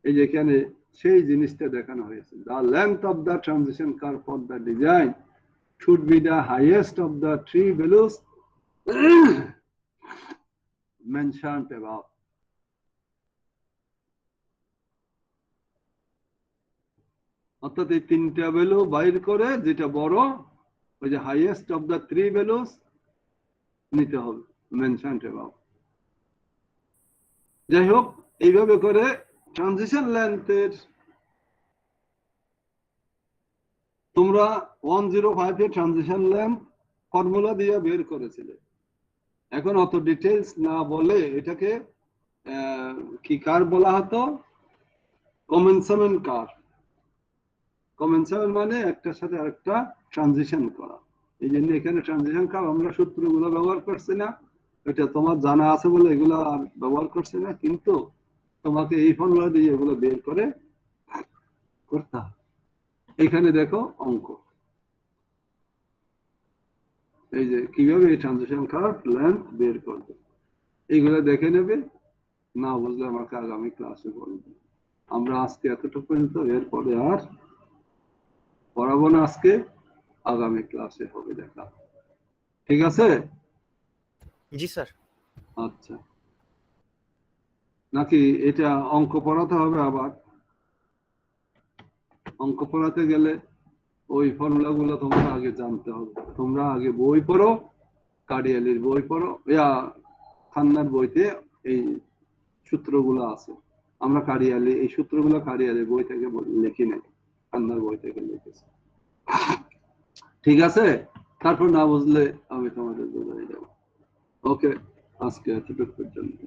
এই যে এখানে সেই জিনিসটা দেখানো হয়েছে, the length of the transition curve for the design should be the highest of the three values mentioned above. অর্থাৎ এই তিনটা ভ্যালু বাইর করে যেটা বড়, ওই যে highest of the three values নিতে হবে, মেনশনড অ্যাবাভ। যাই হোক, এইভাবে করে ট্রানজিশন লেন্থের তোমরা 105 এর ট্রানজিশন লেন্থ ফর্মুলা দিয়ে বের করেছিলে। এখন অত ডিটেইলস না বলে এটাকে কি কার্ভ বলা হতো? কমেন্সামেন্ট কার্ভ। কমেন্সামেন্ট মানে একটার সাথে আরেকটা ট্রানজিশন করা। এই জন্য এখানে ট্রানজিশন কার্ভ আমরা সূত্রগুলো ব্যবহার করছি না, এটা তোমার জানা আছে বলে এগুলো আর ব্যবহার করছি না, কিন্তু তোমাকে এই ফর্মুলা দিয়ে এগুলো বের করে করতে হবে। এখানে দেখো অঙ্ক, এই যে কিভাবে এই ট্রানজিশন কার্ভ লেন্থ বের করবে, এইগুলো দেখে নেবে, না বুঝলে আমাকে আগামী ক্লাসে বলবে। আমরা আজকে এতটুকু পর্যন্ত, এরপরে আর পড়াবো না আজকে, আগামী ক্লাসে হবে দেখা। ঠিক আছে? জি স্যার। আচ্ছা, নাকি এটা অঙ্ক পড়াতে হবে আবার? অঙ্ক পড়াতে গেলে ওই ফর্মুলা গুলো তোমরা আগে জানতে হবে। তোমরা আগে বই পড়ো, কারিয়ালির বই পড়ো, খান্নার বইতে এই সূত্রগুলো আছে। আমরা কারিয়ালি এই সূত্রগুলো কারিয়ালির বই থেকে লিখি নাই, খান্নার বই থেকে লিখেছি। ঠিক আছে, তারপর না বুঝলে আমি তোমাদের বোঝাই দেবো। ওকে, আজকে এতটুকু পর্যন্ত।